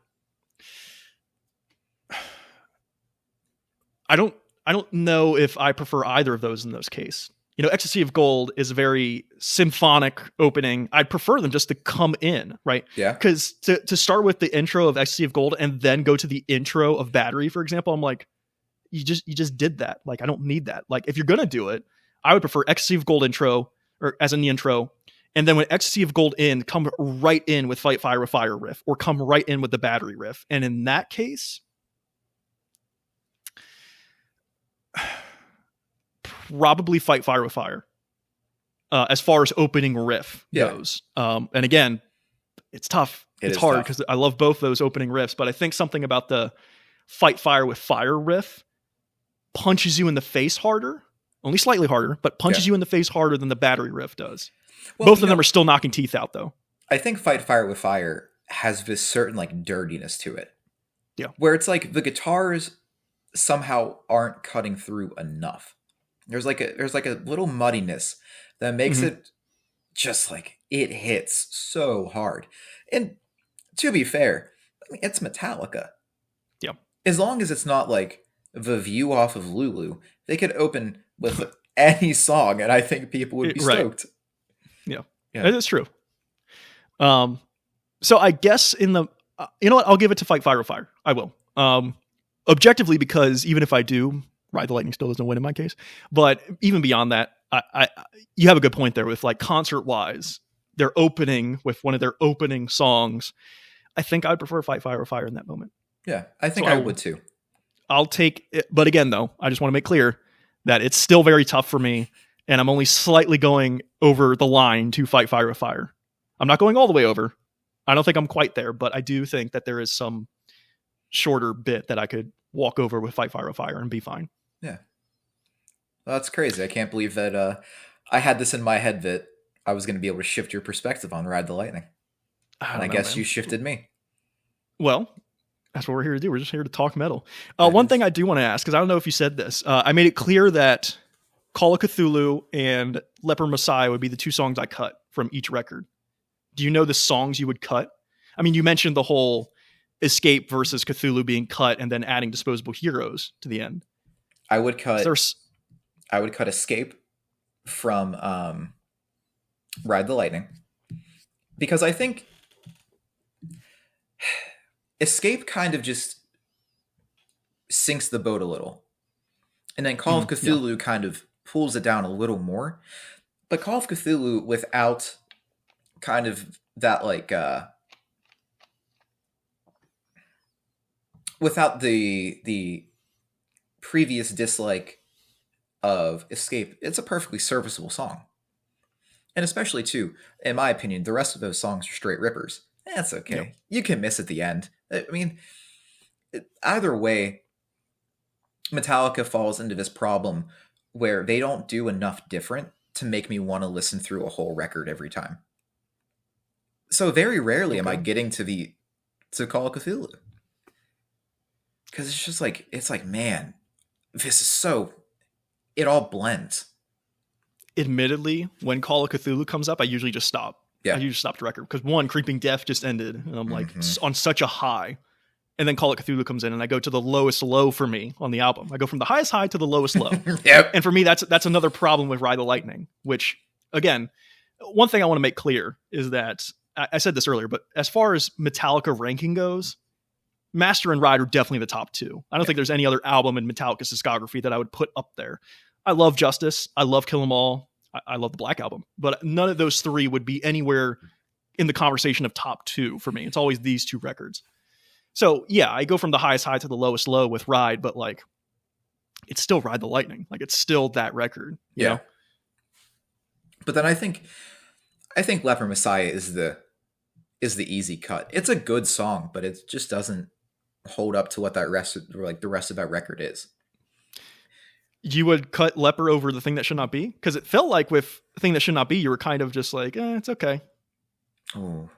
A: I don't know if I prefer either of those in those cases. Ecstasy of Gold is a very symphonic opening. I'd prefer them just to come in, right?
B: Yeah.
A: Because to start with the intro of Ecstasy of Gold and then go to the intro of Battery, for example, I'm like, you just did that. Like, I don't need that. Like, if you're gonna do it, I would prefer Ecstasy of Gold intro, or as in the intro, and then when Ecstasy of Gold in, come right in with Fight Fire with Fire riff, or come right in with the Battery riff. And in that case, probably Fight Fire with Fire, as far as opening riff goes. And again, it's tough. It's hard because I love both those opening riffs, but I think something about the Fight Fire with Fire riff punches you in the face harder, only slightly harder, but punches you in the face harder than the Battery riff does. Well, both of them are still knocking teeth out, though.
B: I think Fight Fire with Fire has this certain like dirtiness to it.
A: Yeah.
B: Where it's like the guitars somehow aren't cutting through enough. There's like a little muddiness that makes it just like it hits so hard. And to be fair, I mean, it's Metallica.
A: Yeah.
B: As long as it's not like The View off of Lulu, they could open with any song, and I think people would be stoked.
A: Yeah, that's true. So I guess you know what? I'll give it to Fight Fire with Fire. I will. Objectively, because even if I do, Ride the Lightning still doesn't win in my case. But even beyond that, you have a good point there with like concert wise, they're opening with one of their opening songs. I think I'd prefer Fight Fire with Fire in that moment.
B: Yeah, I think I would too.
A: I'll take it. But again, though, I just want to make clear that it's still very tough for me. And I'm only slightly going over the line to Fight Fire with Fire. I'm not going all the way over. I don't think I'm quite there, but I do think that there is some shorter bit that I could walk over with Fight Fire with Fire and be fine.
B: Yeah. Well, that's crazy. I can't believe that I had this in my head that I was going to be able to shift your perspective on Ride the Lightning. And I guess you shifted me.
A: Well, that's what we're here to do. We're just here to talk metal. One thing I do want to ask, because I don't know if you said this, I made it clear that Call of Cthulhu and Leper Messiah would be the two songs I cut from each record. Do you know the songs you would cut? I mean, you mentioned the whole Escape versus Cthulhu being cut and then adding Disposable Heroes to the end.
B: I would cut Escape from Ride the Lightning, because I think Escape kind of just sinks the boat a little. And then Call of Cthulhu kind of pulls it down a little more. But Call of Cthulhu without kind of that like without the previous dislike of Escape, it's a perfectly serviceable song. And especially too, in my opinion, the rest of those songs are straight rippers. That's okay. Yep. You can miss at the end. I mean, either way, Metallica falls into this problem where they don't do enough different to make me want to listen through a whole record every time. So very rarely am I getting to Call of Cthulhu. Because it's like, man, this is so, it all blends.
A: Admittedly, when Call of Cthulhu comes up, I usually just stop. Yeah. I usually stop the record because one, Creeping Death just ended, and I'm like on such a high. And then Call of Cthulhu comes in, and I go to the lowest low for me on the album. I go from the highest high to the lowest low.
B: Yep.
A: And for me, that's another problem with Ride the Lightning, which, again, one thing I want to make clear is that, I said this earlier, but as far as Metallica ranking goes, Master and Ride are definitely the top two. I don't think there's any other album in Metallica's discography that I would put up there. I love Justice. I love Kill 'Em All. I love the Black Album. But none of those three would be anywhere in the conversation of top two for me. It's always these two records. So, yeah, I go from the highest high to the lowest low with Ride, but, like, it's still Ride the Lightning. Like, it's still that record. You know?
B: But then I think Leper Messiah is the is the easy cut. It's a good song, but it just doesn't hold up to what the rest of that record is.
A: You would cut Leper over The Thing That Should Not Be? Because it felt like with The Thing That Should Not Be, you were kind of just like, it's okay.
B: Oh.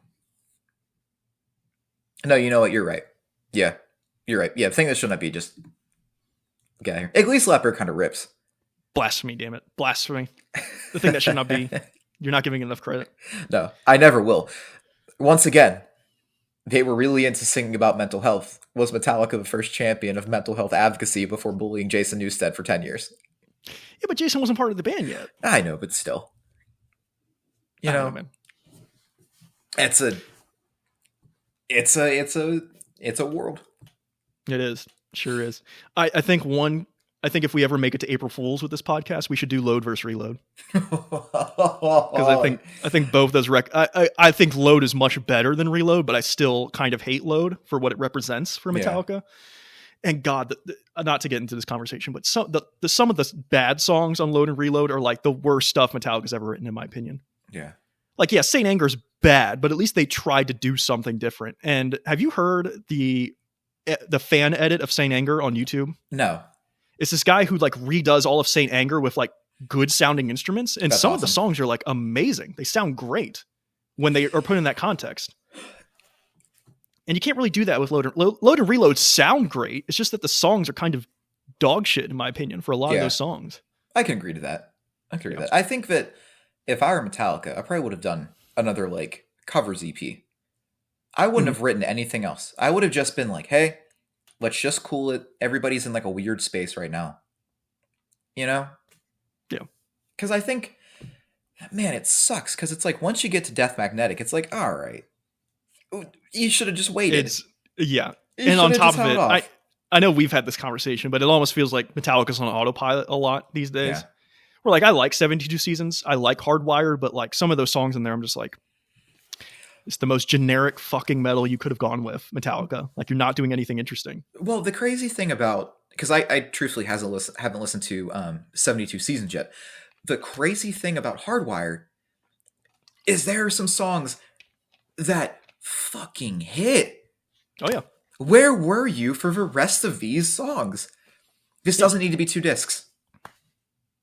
B: No, you know what? You're right. Yeah, you're right. Yeah, The Thing That Should Not Be, just get out here. At least Leper kind of rips.
A: Blasphemy, damn it. Blasphemy. The Thing That Should Not Be. You're not giving enough credit.
B: No, I never will. Once again, they were really into singing about mental health. Was Metallica the first champion of mental health advocacy before bullying Jason Newsted for 10 years?
A: Yeah, but Jason wasn't part of the band yet.
B: I know, but still. You know,
A: man.
B: It's a world.
A: It is. Sure is. I think if we ever make it to April Fools with this podcast, we should do Load versus Reload. Because I think both those I think Load is much better than Reload, but I still kind of hate Load for what it represents for Metallica. Yeah. And God, not to get into this conversation, but some of the bad songs on Load and Reload are like the worst stuff Metallica's ever written, in my opinion.
B: Yeah.
A: Like, yeah, Saint Anger's bad, but at least they tried to do something different. And have you heard the fan edit of Saint Anger on YouTube?
B: No.
A: It's this guy who like redoes all of Saint Anger with like good sounding instruments. And some of the songs are like amazing. They sound great when they are put in that context. And you can't really do that with Load and Reload sound great. It's just that the songs are kind of dog shit, in my opinion, for a lot of those songs.
B: I can agree to that. I think that if I were Metallica, I probably would have done another like covers EP. I wouldn't have written anything else. I would have just been like, hey, let's just cool it. Everybody's in like a weird space right now. You know?
A: Yeah.
B: Because I think, man, it sucks. Because it's like once you get to Death Magnetic, it's like, all right. You should have just waited.
A: And on top of it, I know we've had this conversation, but it almost feels like Metallica's on autopilot a lot these days. Yeah. Where like I like 72 Seasons, I like Hardwired, but like some of those songs in there, I'm just like, it's the most generic fucking metal you could have gone with, Metallica. Like you're not doing anything interesting.
B: Well, the crazy thing about, because I truthfully haven't listened to 72 Seasons yet. The crazy thing about Hardwired is there are some songs that fucking hit.
A: Oh yeah.
B: Where were you for the rest of these songs? This doesn't need to be 2 discs.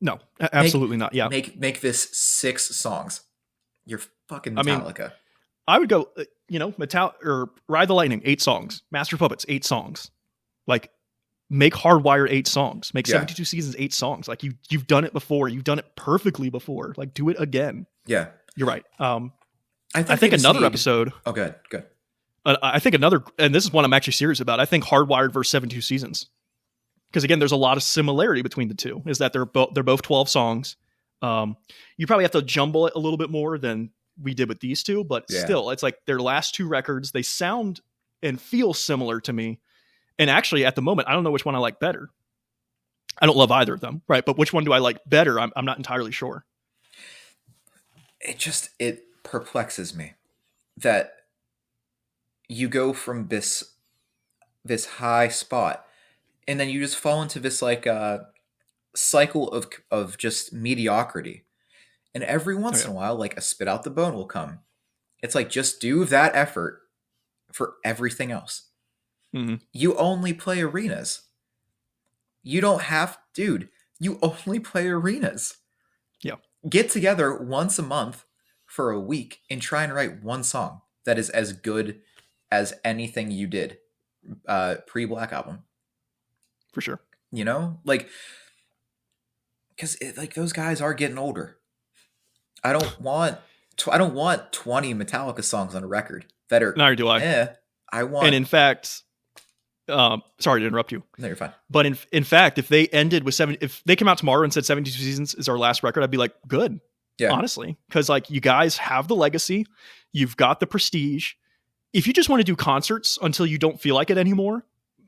A: No, absolutely not. Yeah.
B: Make this 6 songs. You're fucking Metallica.
A: I would go, or Ride the Lightning, 8 songs. Master of Puppets, 8 songs. Like, make Hardwire 8 songs. Make 72 Seasons 8 songs. Like, you've done it before. You've done it perfectly before. Like, do it again.
B: Yeah.
A: You're right. I think another episode.
B: Oh, good.
A: I think and this is one I'm actually serious about. I think Hardwired versus 72 Seasons. Because again, there's a lot of similarity between the two. Is that they're both 12 songs. You probably have to jumble it a little bit more than we did with these two, but still, it's like their last 2 records. They sound and feel similar to me. And actually, at the moment, I don't know which one I like better. I don't love either of them, right? But which one do I like better? I'm not entirely sure.
B: It perplexes me that you go from this high spot and then you just fall into this like cycle of just mediocrity. And every once in a while, like a spit out the bone will come. It's like, just do that effort for everything else.
A: Mm-hmm.
B: You only play arenas. You don't have, dude, you only play arenas.
A: Yeah.
B: Get together once a month for a week and try and write one song that is as good as anything you did pre-Black Album.
A: For sure.
B: You know? Like, because like those guys are getting older. I don't want 20 Metallica songs on a record that are.
A: Neither do I.
B: I want.
A: And in fact, sorry to interrupt you.
B: No, you're fine.
A: But in fact, if they ended with if they came out tomorrow and said 72 Seasons is our last record, I'd be like, good. Yeah. Honestly, because like you guys have the legacy, you've got the prestige. If you just want to do concerts until you don't feel like it anymore,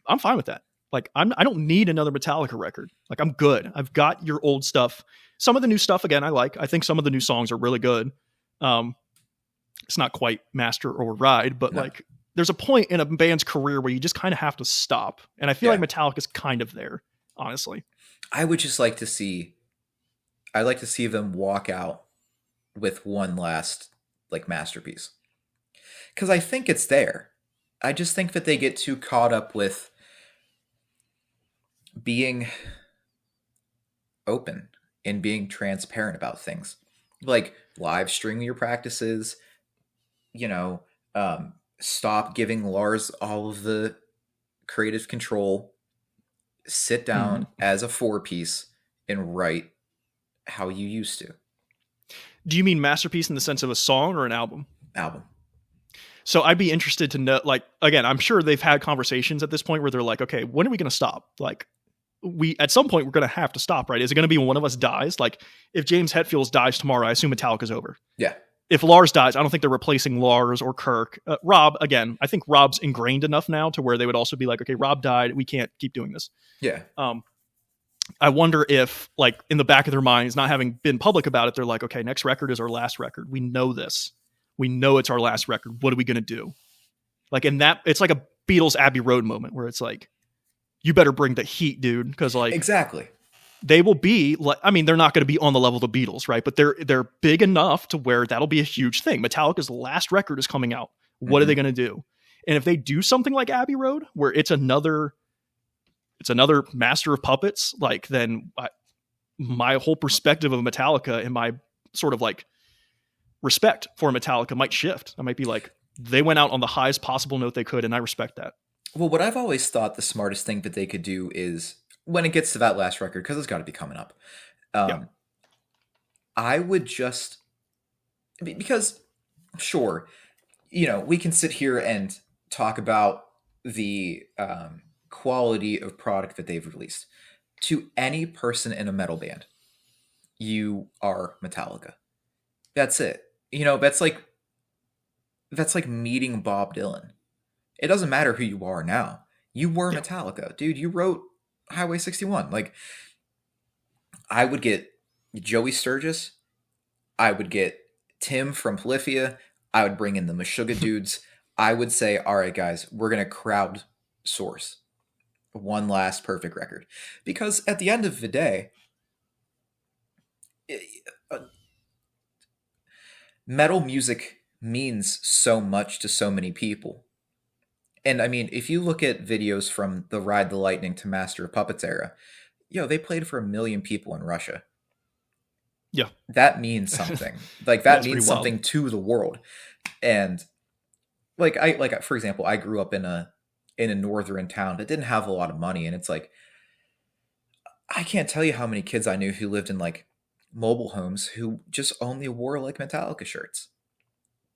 A: I'm fine with that. Like I don't need another Metallica record. Like I'm good. I've got your old stuff. Some of the new stuff, again, I like. I think some of the new songs are really good. It's not quite Master or Ride, but like there's a point in a band's career where you just kind of have to stop. And I feel like Metallica's kind of there, honestly.
B: I would just like to see, I'd like to see them walk out with one last like masterpiece. Because I think it's there. I just think that they get too caught up with being open and being transparent about things, like live streaming your practices. You know, stop giving Lars all of the creative control. Sit
A: Hmm.
B: down as a four piece and write how you used to.
A: Do you mean masterpiece in the sense of a song or an album?
B: Album.
A: So I'd be interested to know, like, again, I'm sure they've had conversations at this point where they're like, okay, when are we going to stop? Like, we at some point we're going to have to stop, right? Is it going to be when one of us dies? Like, if James Hetfield dies tomorrow, I assume Metallica's over.
B: Yeah.
A: If Lars dies, I don't think they're replacing Lars or Kirk. Rob, again, I think Rob's ingrained enough now to where they would also be like, okay, Rob died, we can't keep doing this.
B: Yeah.
A: I wonder if, like, in the back of their minds, not having been public about it, they're like, okay, next record is our last record. We know this. We know it's our last record. What are we going to do? Like, in that, it's like a Beatles Abbey Road moment where it's like, you better bring the heat, dude, because like
B: Exactly.
A: they will be like, I mean, they're not going to be on the level of the Beatles, right? But they're big enough to where that'll be a huge thing. Metallica's last record is coming out. What are they going to do? And if they do something like Abbey Road, where it's another Master of Puppets, like then my whole perspective of Metallica and my sort of like respect for Metallica might shift. I might be like, they went out on the highest possible note they could, and I respect that.
B: Well, what I've always thought the smartest thing that they could do is when it gets to that last record, because it's got to be coming up.
A: Yeah.
B: I would just, because sure, we can sit here and talk about the quality of product that they've released. To any person in a metal band, you are Metallica. That's it. That's like meeting Bob Dylan. It doesn't matter who you are now. You were
A: Yeah.
B: Metallica. Dude, you wrote Highway 61. Like, I would get Joey Sturgis. I would get Tim from Polyphia. I would bring in the Meshuggah dudes. I would say, all right, guys, we're going to crowd source one last perfect record. Because at the end of the day, metal music means so much to so many people. And I mean, if you look at videos from the Ride the Lightning to Master of Puppets era, they played for 1 million people in Russia.
A: Yeah.
B: That means something. Like, that means something to the world. And for example, I grew up in a northern town that didn't have a lot of money, and it's like, I can't tell you how many kids I knew who lived in like mobile homes who just only wore like Metallica shirts.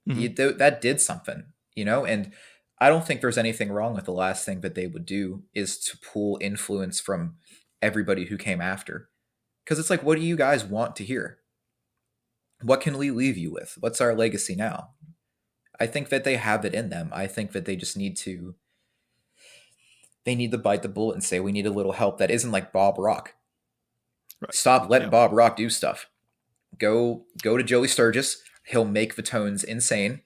A: Mm-hmm.
B: That did something, and I don't think there's anything wrong with the last thing that they would do is to pull influence from everybody who came after. Because it's like, what do you guys want to hear? What can we leave you with? What's our legacy now? I think that they have it in them. I think that they just need to bite the bullet and say, we need a little help that isn't like Bob Rock.
A: Right.
B: Stop letting Bob Rock do stuff. Go to Joey Sturgis. He'll make the tones insane.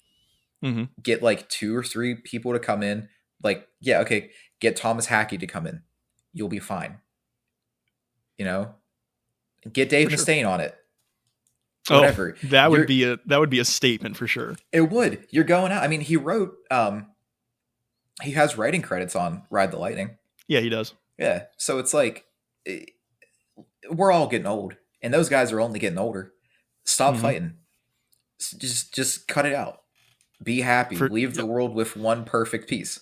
A: Mm-hmm.
B: Get like 2 or 3 people to come in. Like, yeah, okay, get Thomas Hackey to come in. You'll be fine. Get Dave Mustaine on it. Whatever.
A: That would be a statement for sure.
B: It would. You're going out. I mean, he wrote. He has writing credits on Ride the Lightning.
A: Yeah, he does.
B: Yeah, so it's like we're all getting old, and those guys are only getting older. Stop fighting. Just cut it out. Be happy. Leave the world with one perfect piece.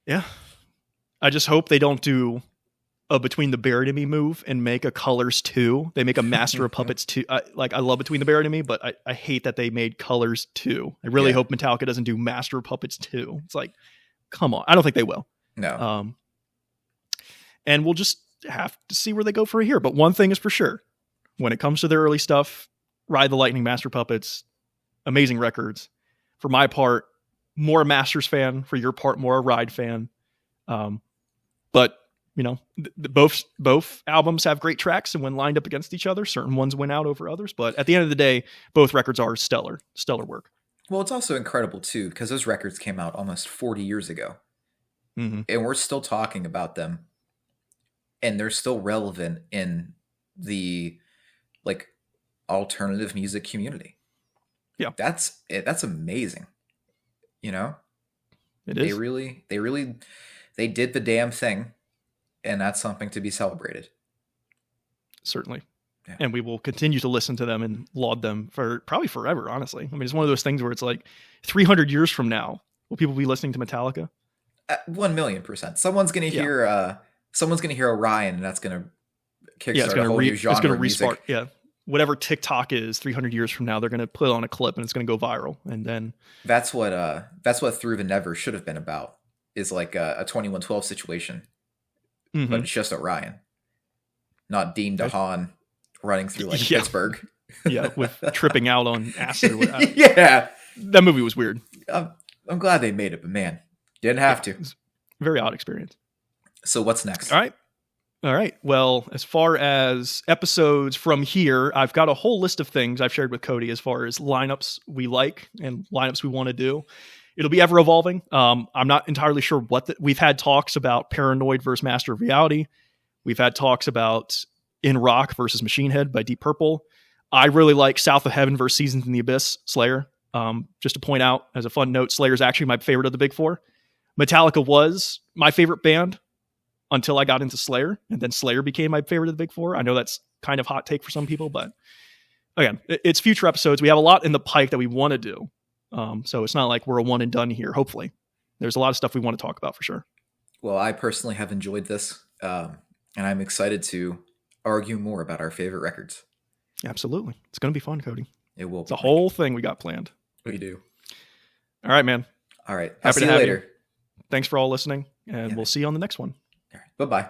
A: Yeah. I just hope they don't do a Between the Buried and Me move and make a Colors 2. They make a Master of Puppets 2. I love Between the Buried and Me, but I hate that they made Colors 2. I really hope Metallica doesn't do Master of Puppets 2. It's like, come on. I don't think they will.
B: No.
A: And we'll just have to see where they go from here. But one thing is for sure. When it comes to their early stuff, Ride the Lightning, Master of Puppets, amazing records. For my part, more a Masters fan. For your part, more a Ride fan. But both albums have great tracks, and when lined up against each other, certain ones win out over others. But at the end of the day, both records are stellar work.
B: Well, it's also incredible too, because those records came out almost 40 years ago, and we're still talking about them, and they're still relevant in the like alternative music community.
A: Yeah,
B: that's amazing. You know,
A: It is.
B: they did the damn thing, and that's something to be celebrated.
A: Certainly.
B: Yeah.
A: And we will continue to listen to them and laud them for probably forever, honestly. I mean, it's one of those things where it's like 300 years from now, will people be listening to Metallica?
B: 1,000,000%. Someone's gonna hear Orion, and that's gonna kickstart a whole new genre
A: it's going
B: of
A: to restart.
B: music.
A: Yeah. Whatever TikTok is 300 years from now, they're going to put it on a clip and it's going to go viral. And then
B: that's what Through the Never should have been about, is like a 2112 situation, but it's just Orion, not Dean DeHaan running through like Pittsburgh.
A: Yeah, with tripping out on acid or whatever.
B: Yeah.
A: That movie was weird.
B: I'm glad they made it, but man, didn't have to.
A: Very odd experience.
B: So what's next?
A: All right. Well, as far as episodes from here, I've got a whole list of things I've shared with Cody as far as lineups we like and lineups we want to do. It'll be ever evolving. I'm not entirely sure we've had talks about Paranoid versus Master of Reality. We've had talks about In Rock versus Machine Head by Deep Purple. I really like South of Heaven versus Seasons in the Abyss, Slayer. Just to point out, as a fun note, Slayer is actually my favorite of the big four. Metallica was my favorite band until I got into Slayer, and then Slayer became my favorite of the big four. I know that's kind of hot take for some people, but again, it's future episodes. We have a lot in the pike that we want to do. So it's not like we're a one and done here. Hopefully there's a lot of stuff we want to talk about for sure.
B: Well, I personally have enjoyed this, and I'm excited to argue more about our favorite records.
A: Absolutely. It's going to be fun, Cody.
B: It will.
A: It's a whole thing we got planned.
B: We do.
A: All right, man.
B: All right.
A: Happy
B: I'll see you later.
A: Thanks for all listening, and we'll see you on the next one.
B: All right. Bye-bye.